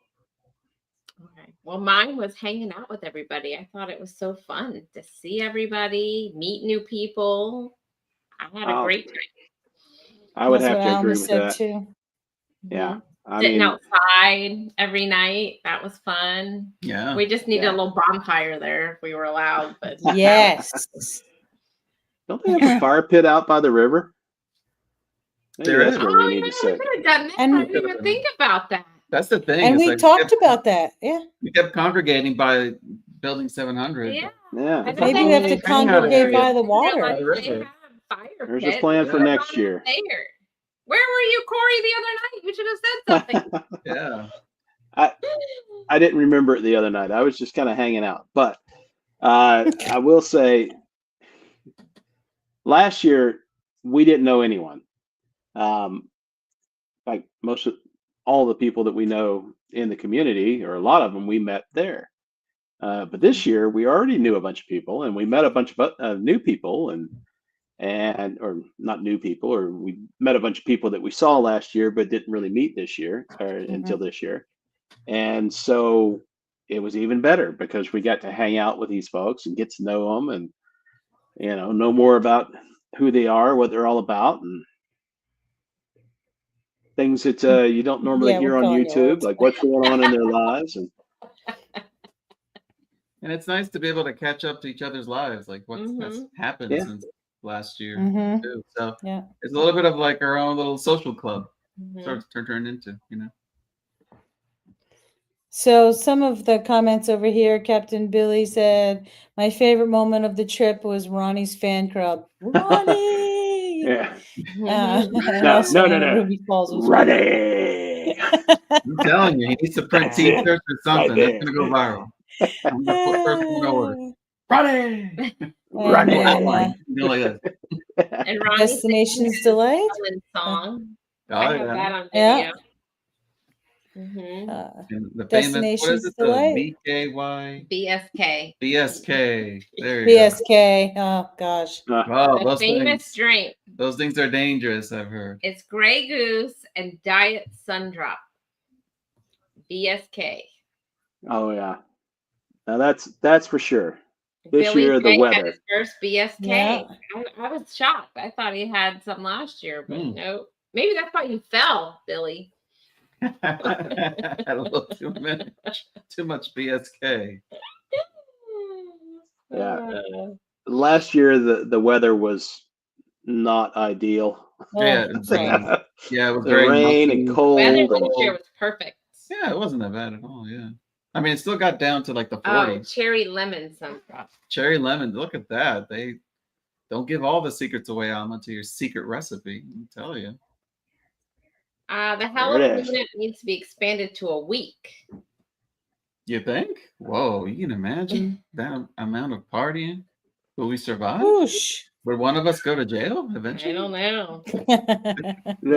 Okay. Well, mine was hanging out with everybody. I thought it was so fun to see everybody, meet new people. I had a great time. I would have to agree with that too. Yeah. Sitting outside every night. That was fun. Yeah. We just needed a little bonfire there if we were allowed. But yes. Don't they have a fire pit out by the river? Maybe that's what we need to say. We could have done that. I didn't even think about that. That's the thing. And we talked about that. Yeah. We kept congregating by building 700. Yeah. Maybe we have to congregate by the water. There's a plan for next year. Where were you, Corey, the other night? You should have said something. Yeah. I didn't remember it the other night. I was just kind of hanging out. But I will say, last year, we didn't know anyone. Like all the people that we know in the community, or a lot of them, we met there. But this year, we already knew a bunch of people, and we met a bunch of new people, or not new people, or we met a bunch of people that we saw last year but didn't really meet this year, or until this year. And so it was even better because we got to hang out with these folks and get to know them, and know more about who they are, what they're all about, and things that you don't normally hear on YouTube, like what's going on in their lives. And it's nice to be able to catch up to each other's lives, like what's happened since last year too. So it's a little bit of like our own little social club sort of turned into, So some of the comments over here, Captain Billy said, my favorite moment of the trip was Ronnie's fan club. Ronnie! No. Ruby Falls was Ronnie! I'm telling you, he needs to print t-shirts or something. That's going to go viral. I'm going to put first one order. Ronnie! Ronnie! And Destination's Delight? Song. I have that on video. The Destination's famous, what is it? Delight? The BKY? BSK. BSK. There you BSK. Oh, gosh. Oh, the famous drink. Those things are dangerous, I've heard. It's Grey Goose and Diet Sundrop. BSK. Oh, yeah. Now that's for sure. This year, the weather. Had his first BSK. Yeah. I was shocked. I thought he had some last year, but no. Maybe that's why you fell, Billy. Had a little too much BSK. Yeah. Last year the weather was not ideal. Yeah, it was very rain and cold. Weather this year was perfect. Yeah, it wasn't that bad at all. Yeah. I mean, it still got down to like the 40s. Oh, cherry lemon sunflower. Cherry lemon. Look at that. They don't give all the secrets away, Alma, to your secret recipe. I tell you. The Helen unit needs to be expanded to a week. You think? Whoa, you can imagine that amount of partying. Will we survive? Whoosh. Would one of us go to jail eventually? I don't know.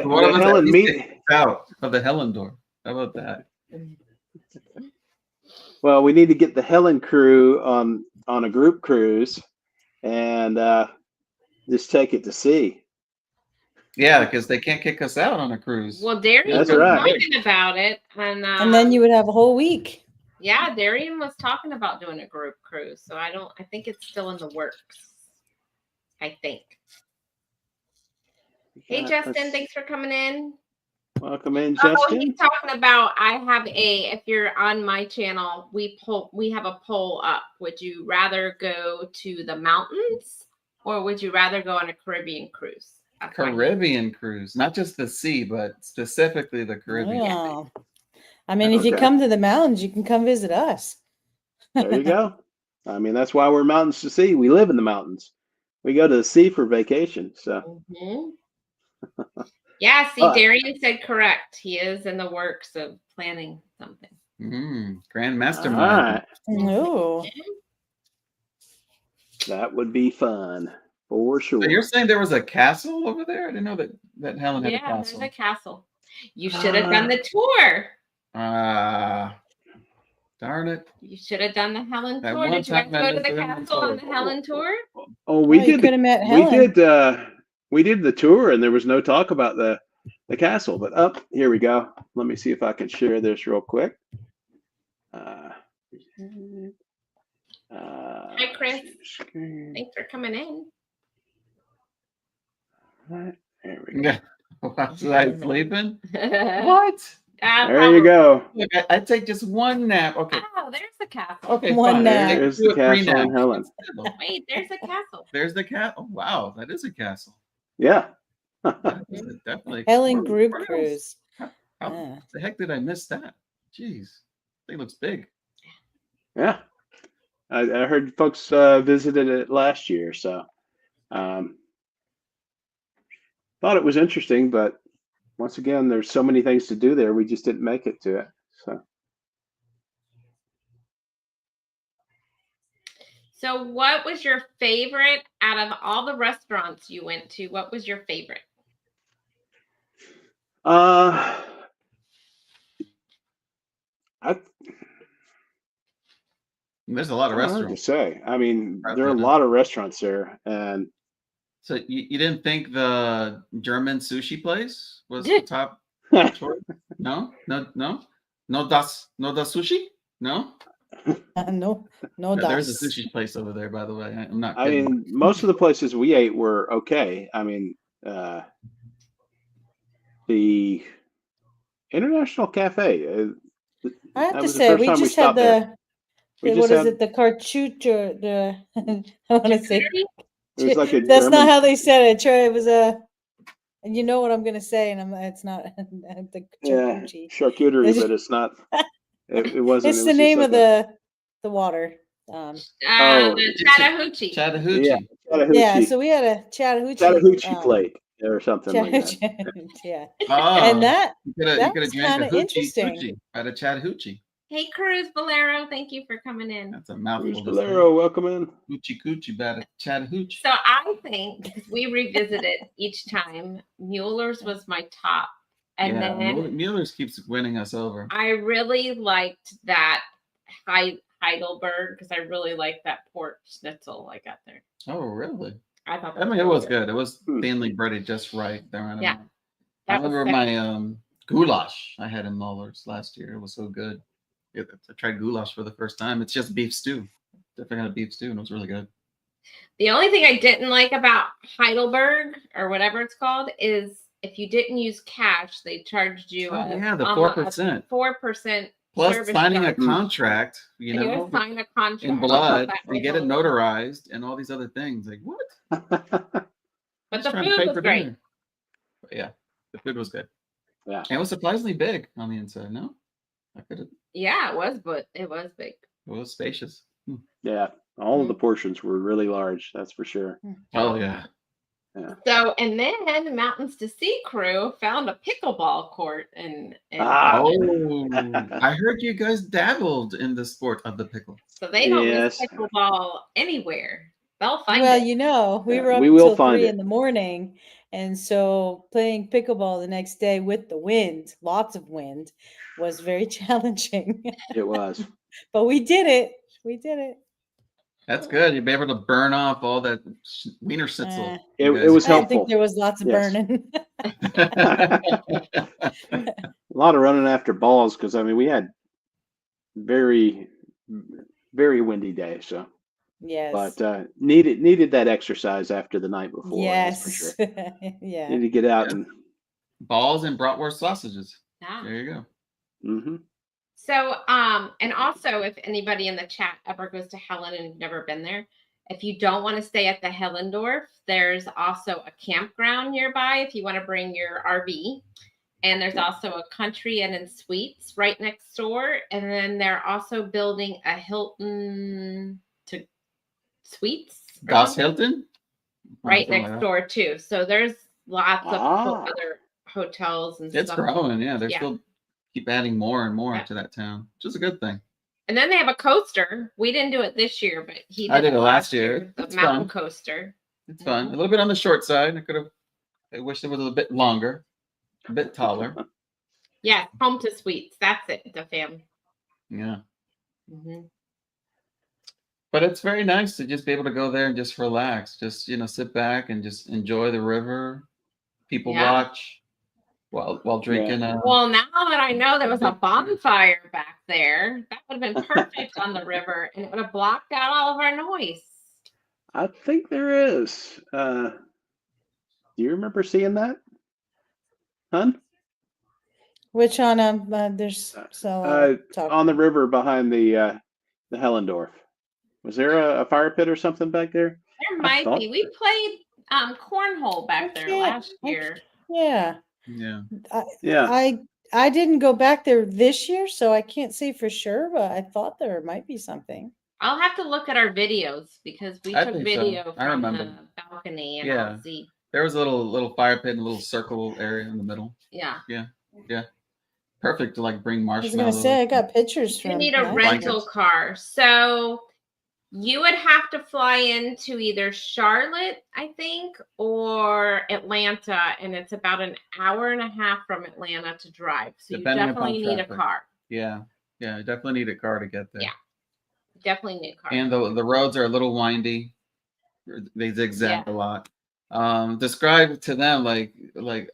One of us Helen out of the Helen door. How about that? Well, we need to get the Helen crew on a group cruise, and Just take it to sea. Yeah, because they can't kick us out on a cruise. Well, Darian That's was right. talking about it, And then you would have a whole week. yeah, Darian was talking about doing a group cruise. So I think it's still in the works. I think. Hey, Justin, thanks for coming in. Welcome in, Oh, Justin. he's talking about if you're on my channel, we have a poll up. Would you rather go to the mountains or would you rather go on a Caribbean cruise? Caribbean cruise, not just the sea, but specifically the Caribbean. Oh. I mean, if you come to the mountains, you can come visit us. There you go. I mean, that's why we're mountains to sea. We live in the mountains. We go to the sea for vacation. So. Yeah, see, Darian said correct. He is in the works of planning something. Grand mastermind. No. That would be fun for sure. So you're saying there was a castle over there? I didn't know that Helen had a castle. Yeah, there's a castle. You should have done the tour. Darn it. You should have done the Helen tour. Did you guys go to the castle on the Helen tour? Oh, we did. Could have met Helen. We did the tour, and there was no talk about the castle. But here we go. Let me see if I can share this real quick. Hi, Chris. Thanks for coming in. All right, there we go. Was I sleeping? What? There you go. Look, I take just one nap. Okay. Oh, there's the castle. Okay, one nap. There's the castle in Helen. Wait, there's a castle. There's the castle. Oh, wow, that is a castle. Yeah. Definitely. Helen group cruise. How the heck did I miss that? Jeez, thing looks big. Yeah. I heard folks visited it last year, so thought it was interesting, but once again, there's so many things to do there. We just didn't make it to it. So what was your favorite out of all the restaurants you went to? What was your favorite? There's a lot of restaurants. Hard to say. I mean, there are a lot of restaurants there, and so you didn't think the German sushi place was the top choice? No, das sushi? No. No, There's a sushi place over there, by the way. I'm not kidding. I mean, most of the places we ate were okay. I mean, the International Cafe. I have to say, we just had the carchouch or the I want to say it was like a that's German, not how they said it. It was and you know what I'm gonna say, and it's not the charcuterie, but it's not. It wasn't. It's the name of the water. The Chattahoochee. Chattahoochee. Yeah, so we had a Chattahoochee plate or something like that. Yeah. Oh, and that you could have drank a hoochie at a Chattahoochee. Hey, Cruz Bolero, thank you for coming in. That's a mouthful. Cruz Bolero, welcome in. Hoochie coochie about a Chattahoochee. So I think, because we revisited each time, Mueller's was my top. And then Mueller's keeps winning us over. I really liked that Heidelberg because I really liked that pork schnitzel I got there. Oh, really? I thought that it was good. It was thinly breaded just right. Yeah. I remember my goulash I had in Mueller's last year. It was so good. I tried goulash for the first time. It's just beef stew. Definitely had a beef stew, and it was really good. The only thing I didn't like about Heidelberg or whatever it's called is if you didn't use cash, they charged you the 4%. 4% plus signing a contract, sign a contract in blood, and get it notarized, and all these other things. Like what? But the food was great. But yeah, the food was good. Yeah, and it was surprisingly big on the inside. No, I could have. Yeah, it was, but it was big. It was spacious. Yeah, all of the portions were really large. That's for sure. Oh yeah. Yeah. So, and then the Mountains to Sea crew found a pickleball court, and I heard you guys dabbled in the sport of the pickle. So they don't miss pickleball anywhere. They'll find it. Well, we were up until 3 in the morning, and so playing pickleball the next day with the wind, lots of wind, was very challenging. It was, but we did it. We did it. That's good. You'll be able to burn off all that wiener schnitzel. It was I don't think helpful. there was lots of Yes. burning. A lot of running after balls because I mean we had very windy day, so Yes. but needed that exercise after the night before. Yes. That's for sure. Yeah. Need to get out and balls and bratwurst sausages. Yeah. There you go. mm-hmm. So, and also, if anybody in the chat ever goes to Helen and you've never been there, if you don't want to stay at the Hellendorf, there's also a campground nearby if you want to bring your RV. And there's also a country inn and suites right next door. And then they're also building a Hilton to suites. Das Hilton? Right next door, too. So there's lots of other hotels and it's stuff. It's growing, yeah. They're still keep adding more and more to that town, which is a good thing. And then they have a coaster. We didn't do it this year, but I did it last year. The mountain coaster. It's fun. A little bit on the short side. I wish it was a little bit longer, a bit taller. Yeah, home to suites. That's it, the fam. Yeah. Mm-hmm. But it's very nice to just be able to go there and just relax. Just, sit back and just enjoy the river. People watch. While drinking. Well, now that I know there was a bonfire back there, that would have been perfect on the river, and it would have blocked out all of our noise. I think there is. Do you remember seeing that, Hun? Which on there's on the river behind the Hellendorf. Was there a fire pit or something back there? There might be. We played cornhole back there last year. Yeah. Yeah. I didn't go back there this year, so I can't say for sure, but I thought there might be something. I'll have to look at our videos because we took video from the balcony and I'll see. There was a little fire pit and a little circle area in the middle. Yeah. Perfect to bring marshmallows. I was gonna say I got pictures from. You need a rental car, so you would have to fly into either Charlotte, I think, or Atlanta, and it's about an hour and a half from Atlanta to drive. So you definitely need a car. Yeah, definitely need a car to get there. Yeah, definitely need a car. And the roads are a little windy. They zigzag a lot. Describe to them like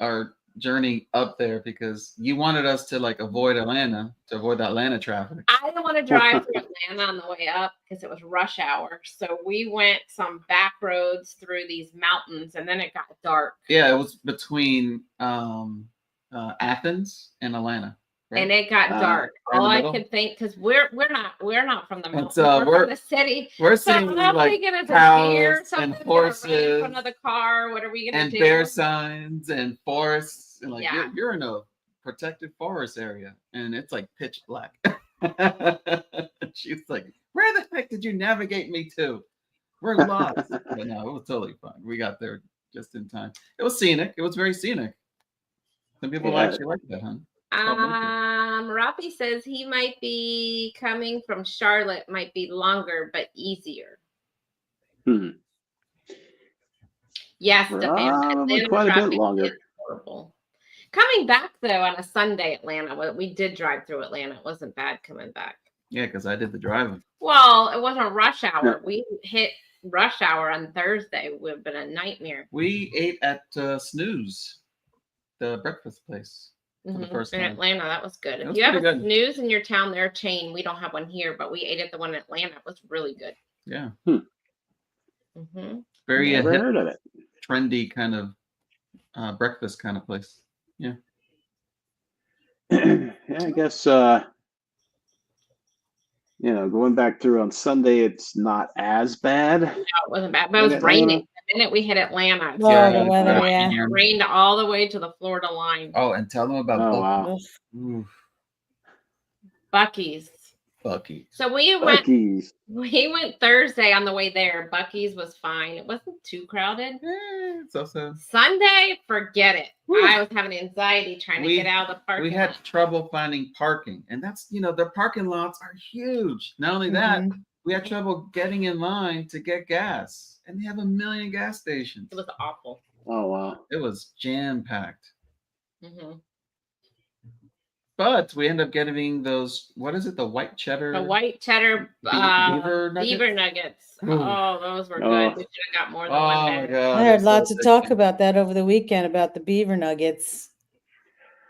our journey up there, because you wanted us to avoid Atlanta, to avoid the Atlanta traffic. I didn't want to drive through Atlanta on the way up because it was rush hour. So we went some back roads through these mountains, and then it got dark. Yeah, it was between Athens and Atlanta. Right? And it got dark. All I could think, because we're not from the mountains. We're from the city. We're seeing cows and horses, another car. What are we gonna do? And bear signs and forests. And you're in a protected forest area, and it's pitch black. She's like, "Where the heck did you navigate me to? We're lost." But no, it was totally fine. We got there just in time. It was scenic. It was very scenic. Some people actually like that, huh? Rafi says he might be coming from Charlotte, might be longer but easier. Yes, probably quite a bit longer. Horrible. Coming back though on a Sunday, Atlanta, we did drive through Atlanta. It wasn't bad coming back. Yeah, because I did the driving. Well, it wasn't rush hour. No. We hit rush hour on Thursday. It would have been a nightmare. We ate at Snooze, the breakfast place. For the first time. In Atlanta, that was good. If you have a Snooze in your town, they're a chain. We don't have one here, but we ate at the one in Atlanta. It was really good. Yeah. Very heard of it. Trendy kind of breakfast kind of place. Yeah. Yeah, I guess going back through on Sunday, it's not as bad. No, it wasn't bad, but it was raining. The minute we hit Atlanta, the weather, it rained all the way to the Florida line. Oh, and tell them about Buc-ee's. So we went Thursday on the way there. Buc-ee's was fine. It wasn't too crowded. So Sunday, forget it. I was having anxiety trying to get out of the parking lot. We had trouble finding parking, and that's their parking lots are huge. Not only that, we had trouble getting in line to get gas, and they have 1 million gas stations. It was awful. Oh wow! It was jam packed. But we end up getting those. What is it? The white cheddar. The white cheddar beaver nuggets. Beaver nuggets. Ooh. Oh, those were Oh. good. We should have got more than Oh one my bag. god! I heard it's lots so of talk addicting. about that over the weekend about the beaver nuggets.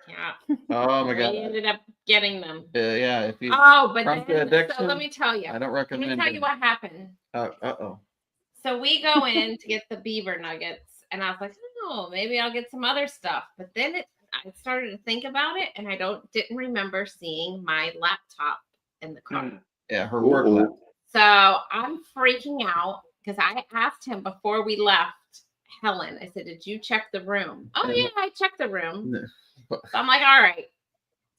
Yeah. Oh my We god! ended up getting them. Yeah, if you Oh, but from the then, addiction, so let me tell you. I don't Let recommend me tell it. you what happened. Uh-oh. So we go in to get the beaver nuggets, and I was like, oh, maybe I'll get some other stuff. But then I started to think about it, and I didn't remember seeing my laptop in the car. Yeah, her work lap. So I'm freaking out because I asked him before we left, Helen, I said, did you check the room? Oh, yeah, I checked the room. So I'm like, all right.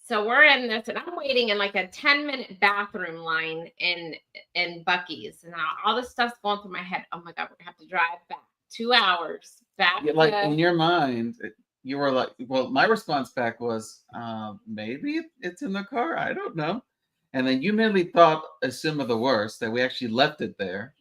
So we're in this, and I'm waiting in like a 10-minute bathroom line in Buc-ee's, and all this stuff's going through my head. Oh my god, we're gonna have to drive back 2 hours back. Yeah, like in your mind, you were like, well, my response back was, maybe it's in the car. I don't know. And then you immediately thought, assume of the worst, that we actually left it there.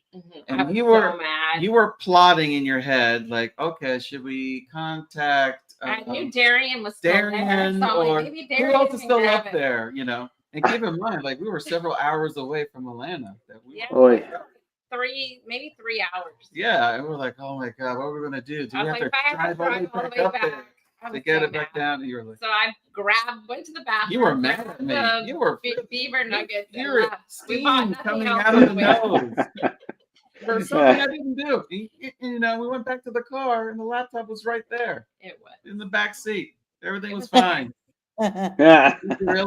And you were so mad. You were plotting in your head, like, okay, should we contact? I knew Darian was still there, so or like, maybe who Darian else is can still grab up it. there? You know, and keep in mind, like we were several hours away from Atlanta. Maybe 3 hours. Yeah, and we're like, oh my god, what are we gonna do? Do we have to drive all the way back up there to get it back down? And you were like, so I went to the bathroom. You were mad at me. You were beaver nuggets. You're steam coming out of the nose. There's something I didn't do. You know, we went back to the car and the laptop was right there. It was in the back seat. Everything was fine. Yeah.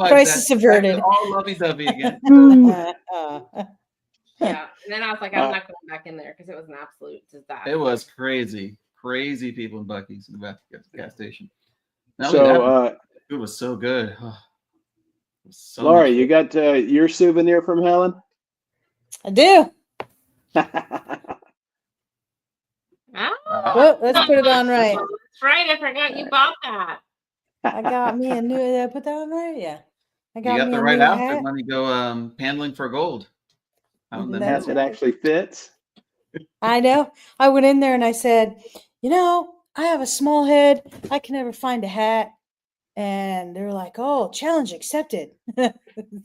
Crisis averted. All lovey-dovey again. Yeah. And then I was like, I'm not going back in there because it was an absolute disaster. It was crazy. Crazy people in Buc-ee's in the gas station. So it was so good. Oh, so Laura, you got your souvenir from Helen? I do. Oh, let's put it on right. That's right. I forgot you bought that. I got me a new. Did I put that on right? Yeah. I got you got me the a right new outfit hat. when you go paddling for gold. Hat that actually fits. I know. I went in there and I said, you know, I have a small head. I can never find a hat. And they're like, oh, challenge accepted.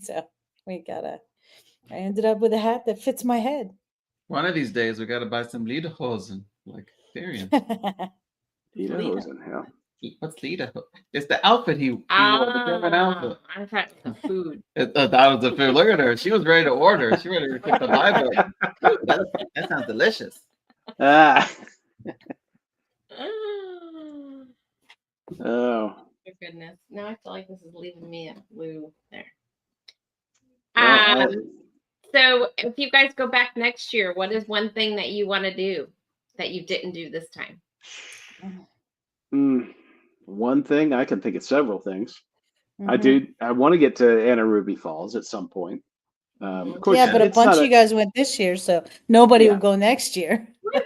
So I ended up with a hat that fits my head. One of these days, we got to buy some lederhosen, like Darian. Lederhosen, yeah. What's lederhosen? It's the outfit he wore, the German outfit. I thought it was the food. That was the food. Look at her. She was ready to order. She ready to pick the Bible. That sounds delicious. Oh. Oh, goodness. Now I feel like this is leaving me a blue there. So if you guys go back next year, what is one thing that you want to do that you didn't do this time? One thing, I can think of several things. I want to get to Anna Ruby Falls at some point. Of course, yeah, but a bunch of you guys went this year, so nobody will go next year. We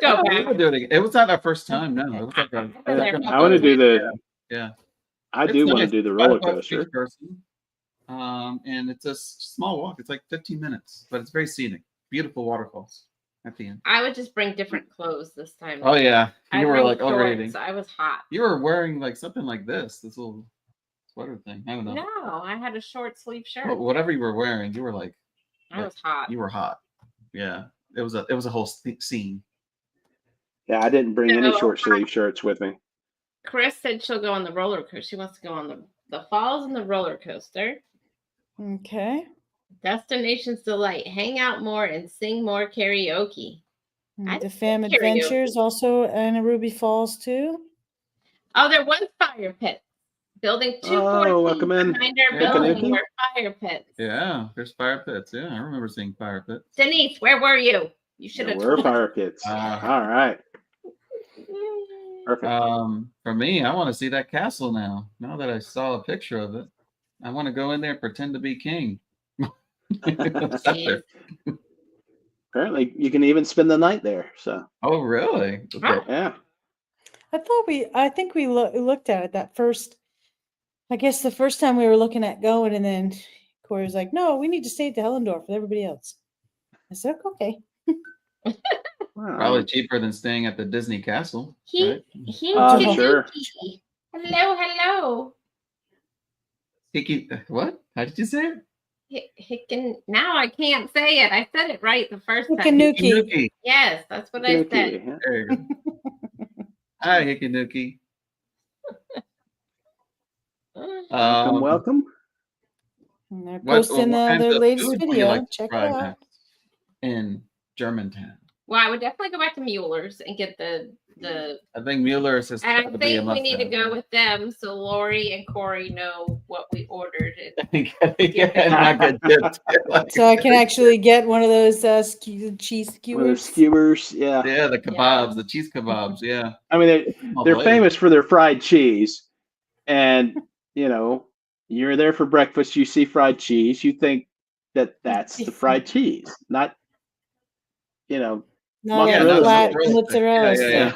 would do it again. It was not our first time, no. It was like I want to do the I do want to do the roller coaster. And it's a small walk. It's like 15 minutes, but it's very scenic. Beautiful waterfalls at the end. I would just bring different clothes this time. Oh yeah, you were like overrating. I was hot. You were wearing like something like this little sweater thing. I don't know. No, I had a short sleeve shirt. But whatever you were wearing, you were like. I was hot. You were hot. Yeah, it was a whole scene. Yeah, I didn't bring any short sleeve shirts with me. Chris said she'll go on the roller coaster. She wants to go on the falls and the roller coaster. Okay. Destinations Delight. Hang out more and sing more karaoke. The Fam Adventures also in Ruby Falls too. Oh, there was fire pits. Building 214 behind our building were fire pits. Yeah, there's fire pits. Yeah, I remember seeing fire pits. Denise, where were you? You should have told fire pits. All right. Perfect. For me, I want to see that castle now. Now that I saw a picture of it, I want to go in there and pretend to be king. Apparently, you can even spend the night there. So. Oh, really? Okay. Yeah. I think we looked at it that first. I guess the first time we were looking at going, and then Corey was like, "No, we need to stay at the Hellendorf with everybody else." I said, "Okay." Probably cheaper than staying at the Disney Castle. Sure. Hello. What? How did you say it? Now I can't say it. I said it right the first time. Hikanuki. Hikanuki. Yes, that's what I said. Yeah. There you go. Hi, Hikanuki. Welcome. And they're What posting kinds their of latest food would you video. like to Check try it out. next in Germantown? Well, I would definitely go back to Mueller's and get the. I think Mueller's has And got I to be a think we need to must-have. go with them so Lori and Corey know what we ordered. Not good tips. So I can actually get one of those cheese One of those skewers. skewers, yeah. Yeah, the kebabs, the cheese kebabs, yeah. I mean, they're famous for their fried cheese, and you're there for breakfast. You see fried cheese, you think that's the fried cheese, not Not mozzarella like flat sticks. mozzarella. Yeah.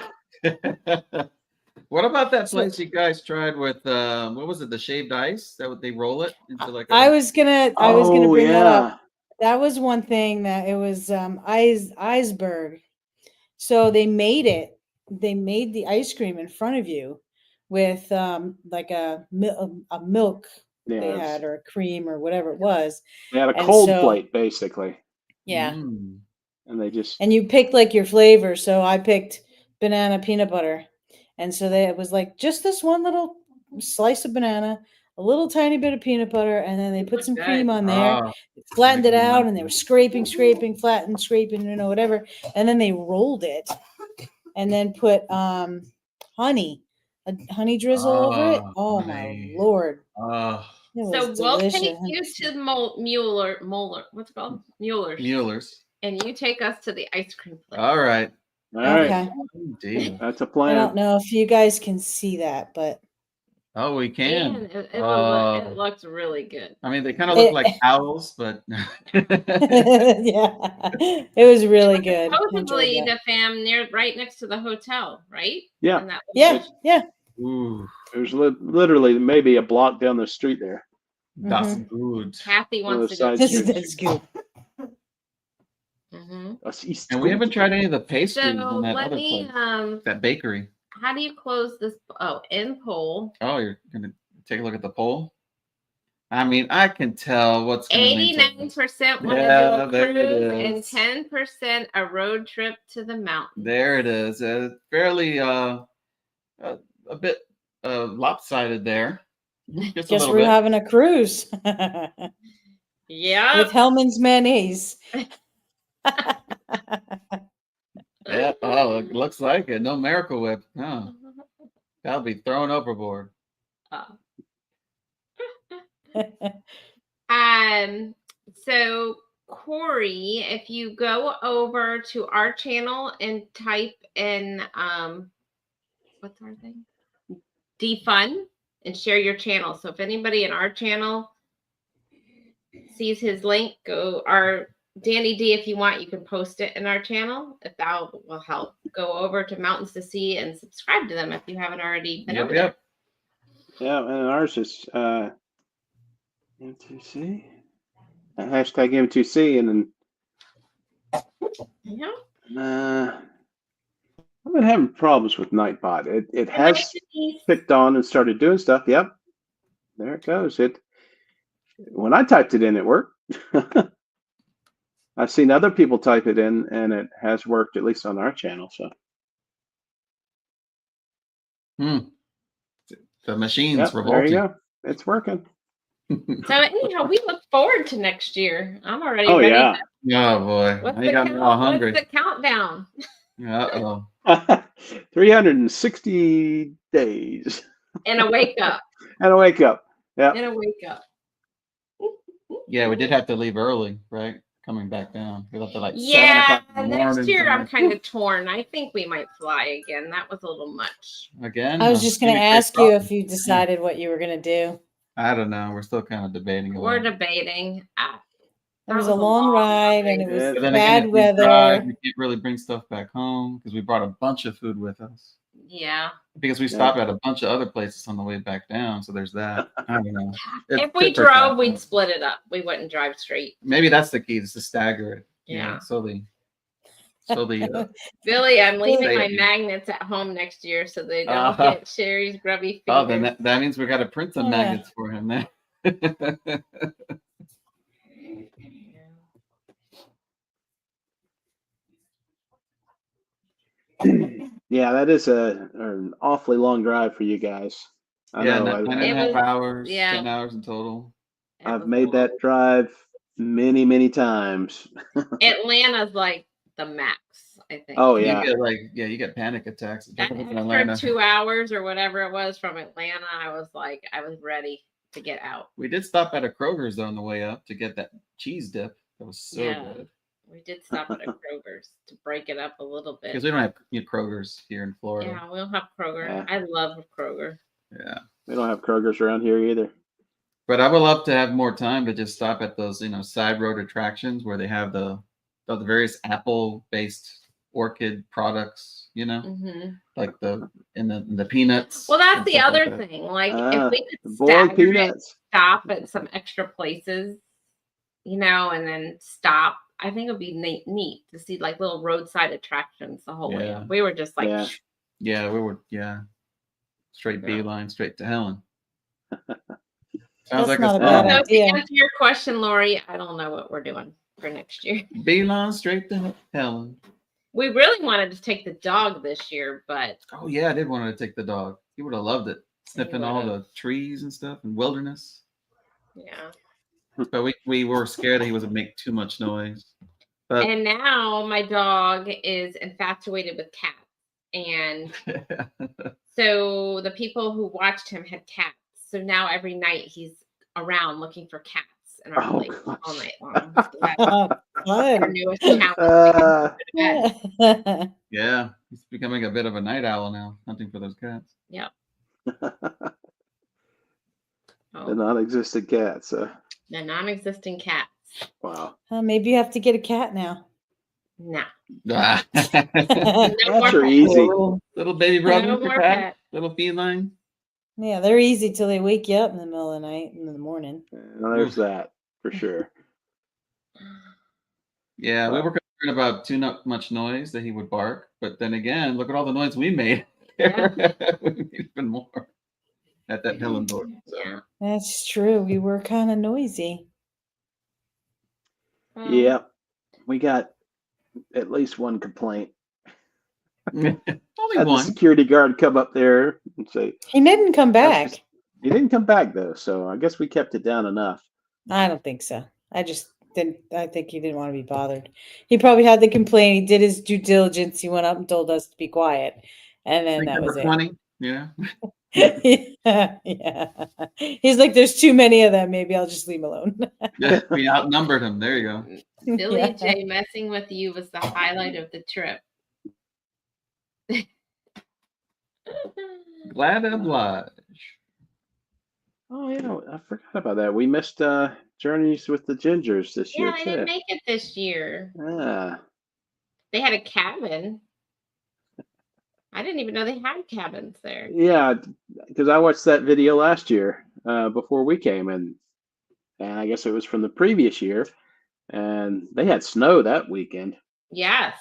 What about that place you guys tried with what was it, the shaved ice? That they roll it into like I was gonna bring that yeah. up. That was one thing that it was iceberg. So they made the ice cream in front of you with like a milk they had, or a cream, or whatever it was. They had a cold plate basically. Yeah. And you picked like your flavor. So I picked banana peanut butter. And so it was like just this one little slice of banana, a little tiny bit of peanut butter, and then they put some cream on there, flattened it out, and they were scraping, flattened, scraping, whatever. And then they rolled it and then put a honey drizzle over it. Oh my Lord. So we'll take you to Mueller. What's it called? Mueller's. And you take us to the ice cream place. All right. Okay. Indeed. That's a plan. I don't know if you guys can see that, but we can. And it looks really good. I mean, they kind of look like owls, but yeah, it was really good. Supposedly the fam right next to the hotel, right? Yeah. Yeah. Ooh. There's literally maybe a block down the street there. That's good. Kathy wants to go. That's good. And we haven't tried any of the pastries in that let other me place, that bakery. How do you close this? End poll. Oh, you're gonna take a look at the poll. I mean, I can tell what's 89% want to do a cruise and 10% a road trip to the mountains. There it is. Fairly a bit lopsided there. Guess we're having a cruise. Yeah. With Hellman's mayonnaise. Yeah. Oh, it looks like it. No Miracle Whip. No. That'll be thrown overboard. So Corey, if you go over to our channel and type in what's our thing? Defund and share your channel. So if anybody in our channel sees his link, go our Danny D, if you want, you can post it in our channel. If that will help. Go over to Mountains to See and subscribe to them if you haven't already been over there. Yeah, and ours is M2C. Hashtag M2C, and then I've been having problems with Nightbot. It has picked on and started doing stuff. Yep, there it goes. When I typed it in, it worked. I've seen other people type it in, and it has worked, at least on our channel. So, the machine's revolting. There you go. It's working. So anyhow, we look forward to next year. I'm already ready. Yeah. Oh boy. What's the countdown? Uh-oh. 360 days. And a wake up. And a wake up. Yeah. And a wake up. Yeah, we did have to leave early, right? Coming back down. We left at like 7 o'clock. Next year I'm kind of torn. I think we might fly again. That was a little much. Again? I was just going to ask you if you decided what you were going to do. I don't know. We're still kind of debating. We're debating. It was a long ride, and it was bad weather. We can't really bring stuff back home because we brought a bunch of food with us. Yeah. Because we stopped at a bunch of other places on the way back down. So there's that. I don't know. If we drove, we'd split it up. We wouldn't drive straight. Maybe that's the key, is to stagger it. Yeah. Slowly. Billy, I'm leaving my magnets at home next year so they don't get Sherry's grubby feet. Oh, then that means we got to print some magnets for him then. Yeah, that is an awfully long drive for you guys. I Yeah, know. 9.5 hours, yeah. 10 hours in total. I've made that drive many, many times. Atlanta's like the max, I think. Oh You yeah. get you get panic attacks. That extra 2 hours or whatever it was from Atlanta, I was ready to get out. We did stop at a Kroger's on the way up to get that cheese dip. That was so good. We did stop at a Kroger's to break it up a little bit. Because we don't have Kroger's here in Florida. Yeah, we don't have Kroger. Yeah. I love Kroger. Yeah. We don't have Kroger's around here either. But I would love to have more time to just stop at those, side road attractions where they have the various apple-based orchid products, like the peanuts. Well, that's the other thing. Like if we could stop at some extra places, and then stop. I think it would be neat to see like little roadside attractions the whole way. We were just like, we were straight beeline, straight to Helen. Sounds like not a bad idea. To answer your question, Lori, I don't know what we're doing for next year. Beeline straight to Helen. We really wanted to take the dog this year, but oh yeah, I did want to take the dog. He would have loved it, sniffing all the trees and stuff and wilderness. Yeah. But we were scared that he would make too much noise. But and now my dog is infatuated with cats. And so the people who watched him had cats. So now every night he's around looking for cats in our place all night long. Our newest challenge. Yeah, he's becoming a bit of a night owl now, hunting for those cats. Yep. The non-existent cats. The non-existent cats. Wow. Maybe you have to get a cat now. No. Cats are easy. Little baby brother for cat. Little feline. Yeah, they're easy till they wake you up in the middle of the night and in the morning. There's that for sure. Yeah, we were concerned about too much noise that he would bark, but then again, look at all the noise we made. Yeah. We made even more at that Helen board. So. Yeah. That's true. We were kind of noisy. Yeah, we got at least one complaint. Only Had one. the security guard come up there and say he didn't come back. He didn't come back though, so I guess we kept it down enough. I don't think so. I think he didn't want to be bothered. He probably had the complaint. He did his due diligence. He went up and told us to be quiet, and then that was 20, yeah. Yeah. He's like, there's too many of them. Maybe I'll just leave him alone. Yeah, we outnumbered him. There you go. Billy J messing with you was the highlight of the trip. Glad to oblige. Oh yeah, I forgot about that. We missed Journeys with the Gingers this year. Yeah, they didn't make it this year. Yeah. They had a cabin. I didn't even know they had cabins there. Yeah, because I watched that video last year before we came, and I guess it was from the previous year, and they had snow that weekend. Yes.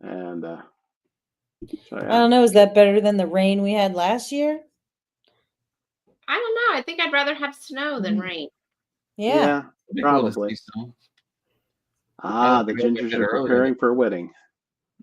And so, I don't know. Is that better than the rain we had last year? I don't know. I think I'd rather have snow than rain. Yeah, probably. Cool the Gingers are preparing for a wedding,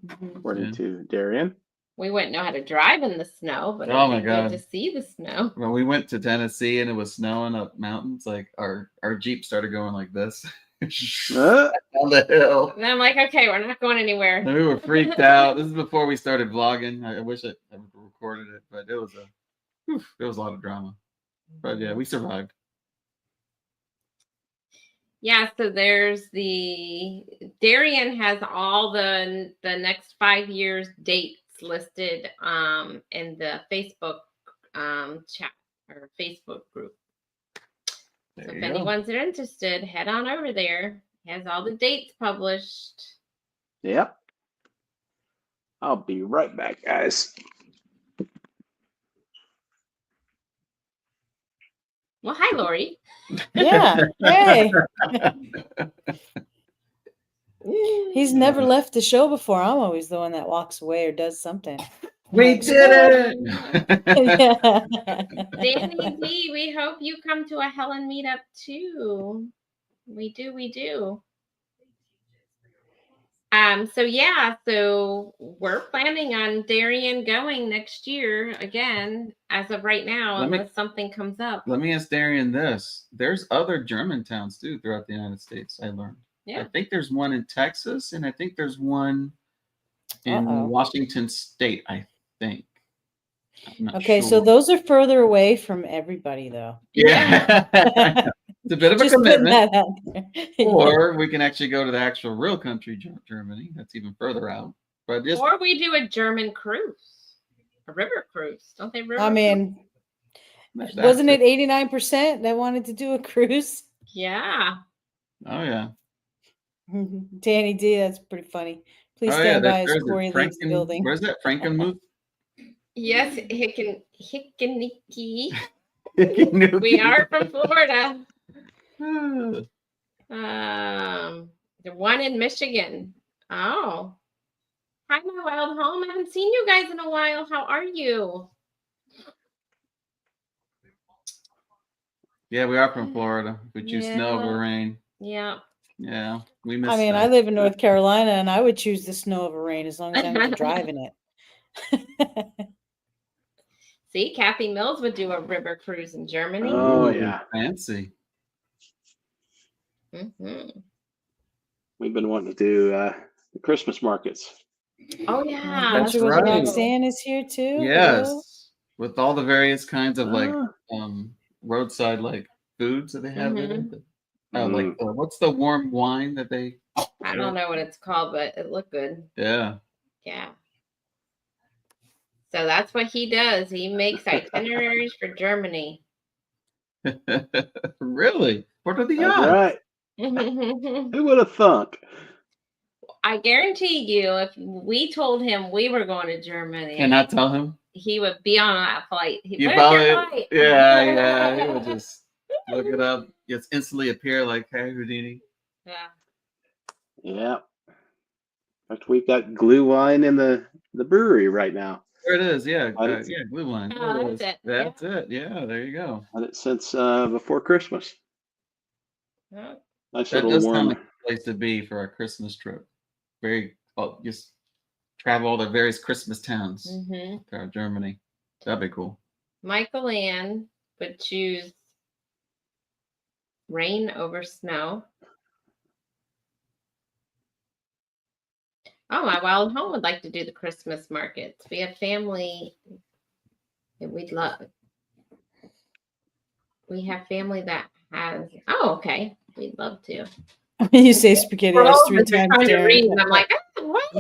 according to Darian. We wouldn't know how to drive in the snow, but oh my God, to see the snow. When we went to Tennessee and it was snowing up mountains, like our Jeep started going like this down the hill. And I'm like, okay, we're not going anywhere. And we were freaked out. This is before we started vlogging. I wish I recorded it, but it was a lot of drama. But yeah, we survived. Yeah, so there's Darian has all the next 5 years dates listed in the Facebook chat or Facebook group. So if anyone's interested, head on over there. He has all the dates published. Yep. I'll be right back, guys. Well, hi, Lori. Yeah. Hey. He's never left the show before. I'm always the one that walks away or does something. We Let's did go. it. Danny D, we hope you come to a Helen meetup too. We do. So yeah, so we're planning on Darien going next year again, as of right now, unless something comes up. Let me ask Darian this. There's other German towns too throughout the United States, I learned. Yeah. I think there's one in Texas, and I think there's one in Washington State, I think. I'm not Okay, sure. so those are further away from everybody, though. Yeah. It's a bit of a Just putting commitment. that out there. Or we can actually go to the actual real country, Germany. That's even further out. But just, or we do a German cruise, a river cruise. Don't they river? I mean, wasn't it 89% that wanted to do a cruise? Yeah. Oh yeah. Danny D, that's pretty funny. Please stand by as Corey leaves the building. What is that? Frankenmuth? Yes, Hickeniki. We are from Florida. The one in Michigan. Oh. Hi, my wild home. I haven't seen you guys in a while. How are you? Yeah, we are from Florida. We choose snow over rain. Yeah. Yeah, we miss. I mean, I live in North Carolina, and I would choose the snow over rain as long as I don't have to drive in it. See, Kathy Mills would do a river cruise in Germany. Oh yeah, fancy. Mm-hmm. We've been wanting to do the Christmas markets. Oh yeah, that's right. Roxanne is here too. Yes, hello. With all the various kinds of like roadside like foods that they have in it. Like what's the warm wine that they? I don't know what it's called, but it looked good. Yeah. Yeah. So that's what he does. He makes itineraries for Germany. Really? What are the odds? Right. Who would have thunk? I guarantee you, if we told him we were going to Germany, and not tell him, he would be on that flight. You probably, yeah, he would just look it up. Just instantly appear like, hey, Houdini. Yeah. Yeah. In fact, we've got glue wine in the brewery right now. There it is. Yeah. Yeah. Glue wine. Oh, that's it. That's it. Yeah. There you go. Had it since before Christmas. Oh. Nice that little does warm sound like a place to be for a Christmas trip. Just travel all the various Christmas towns throughout Germany. That'd be cool. Michael Ann would choose rain over snow. Oh, my wild home would like to do the Christmas markets. We have family that we'd love. We have family that has. Oh, okay. We'd love to. You say spaghetti ice 3 times. And I'm like, what?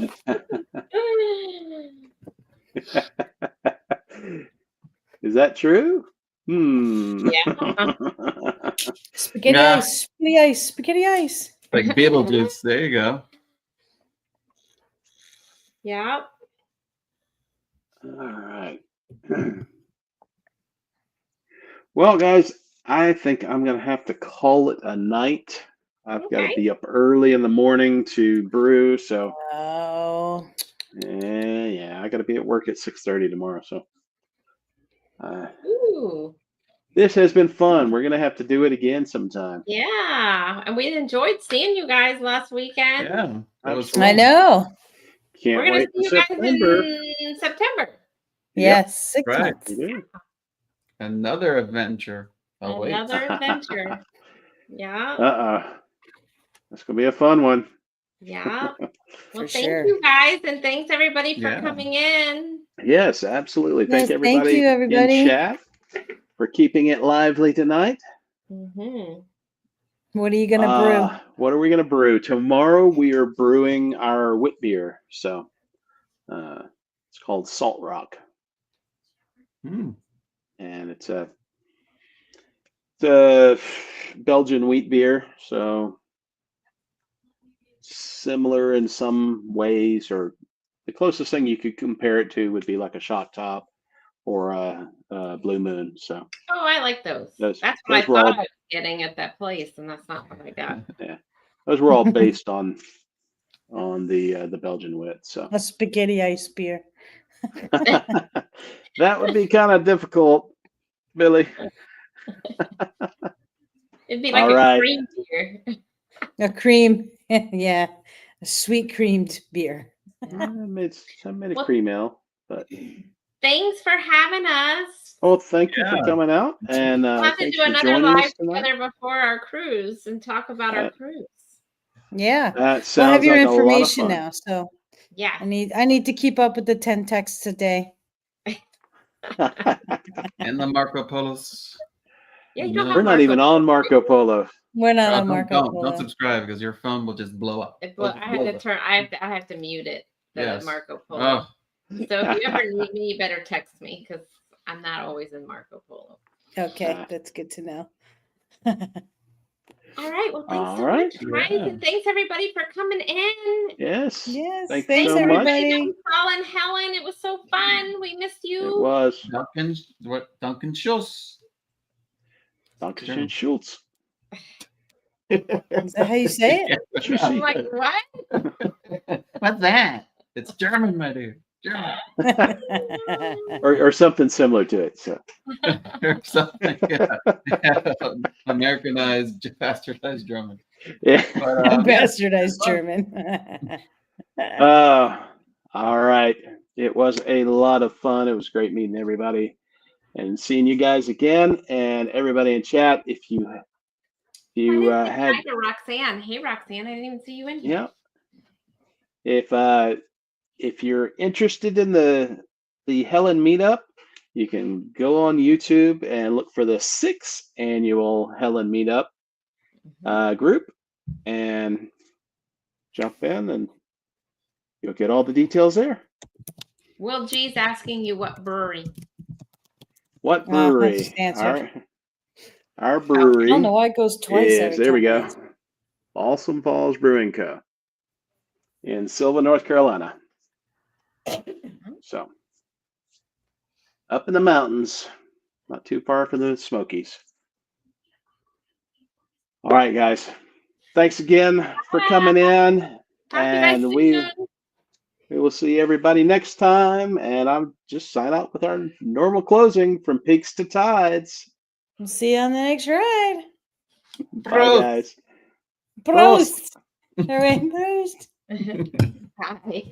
Is that true? Yeah. Spaghetti ice, spaghetti ice, spaghetti ice. Like Beetlejuice. There you go. Yeah. All right. Well, guys, I think I'm going to have to call it a night. I've got to be up early in the morning to brew, so. Oh. Yeah, I got to be at work at 6:30 tomorrow, so. Ooh. This has been fun. We're going to have to do it again sometime. Yeah, and we enjoyed seeing you guys last weekend. Yeah, that was fun. I know. Can't We're wait to see you guys in September. Yes, 6 right. months. Yeah. Another adventure. Another adventure. Yeah. That's going to be a fun one. Yeah. Well, thank you guys, and thanks everybody for coming in. Yes, absolutely. Yes, thank everybody, you, everybody in chat for keeping it lively tonight. What are you going to brew? What are we going to brew? Tomorrow we are brewing our wit beer. So it's called Salt Rock. And it's a Belgian wheat beer. So similar in some ways, or the closest thing you could compare it to would be like a Shock Top or a Blue Moon. So. Oh, I like those. That's what I thought I was getting at that place, and that's not what I got. Yeah, those were all based on the Belgian wit. So a spaghetti ice beer. That would be kind of difficult, Billy. It'd be like All a right. cream beer. A cream, yeah, a sweet creamed beer. I made a Well, cream ale, but Thanks for having us. oh, thank you for Yeah. coming out, and We'll have to thanks do for another joining live us tonight. together before our cruise and talk about our cruise. Yeah, That well, I have sounds your like a lot of information fun. now, so Yeah. I need to keep up with the 10 texts a day. And the Marco Polos. Yeah, you don't have We're not Marco even on Marco Polo. We're not Oh, on Marco Polo. don't subscribe because your phone will just blow up. I had to turn. I have to mute it. The Yes. Marco Polo. Oh, So if you ever need me, you better text me because I'm not always in Marco Polo. Okay, that's good to know. All right. Well, thanks All so right. much, Mike, and thanks everybody for coming in. Yes. Yes, Thanks thanks so much. everybody. Paul and Helen, it was so fun. We missed you. It was Duncan Schultz. Dankeschön Schultz. Is that how you say it? I'm like, what? What's that? It's German, my dude. German. or something similar to it. So Or something. Yeah. Americanized, bastardized German. yeah. But, Bastardized German. All right. It was a lot of fun. It was great meeting everybody and seeing you guys again, and everybody in chat. If you had Hi to Roxanne. Hey Roxanne, I didn't even see you in here. Yeah. If you're interested in the Helen Meetup, you can go on YouTube and look for the 6th annual Helen Meetup group and jump in, and you'll get all the details there. Will G's asking you what brewery. What I brewery? just answered. Our brewery. I don't know why it goes twice every there we time I go. answer. Balsam Falls Brewing Co. in Sylva, North Carolina. So up in the mountains, not too far from the Smokies. All right, guys. Thanks again for coming in. Talk to you guys And soon. we will see everybody next time. And I'm just sign out with our normal closing from Peaks to Tides. We'll see you on the next ride. Bye, guys. Prost. All right, Prost. Bye.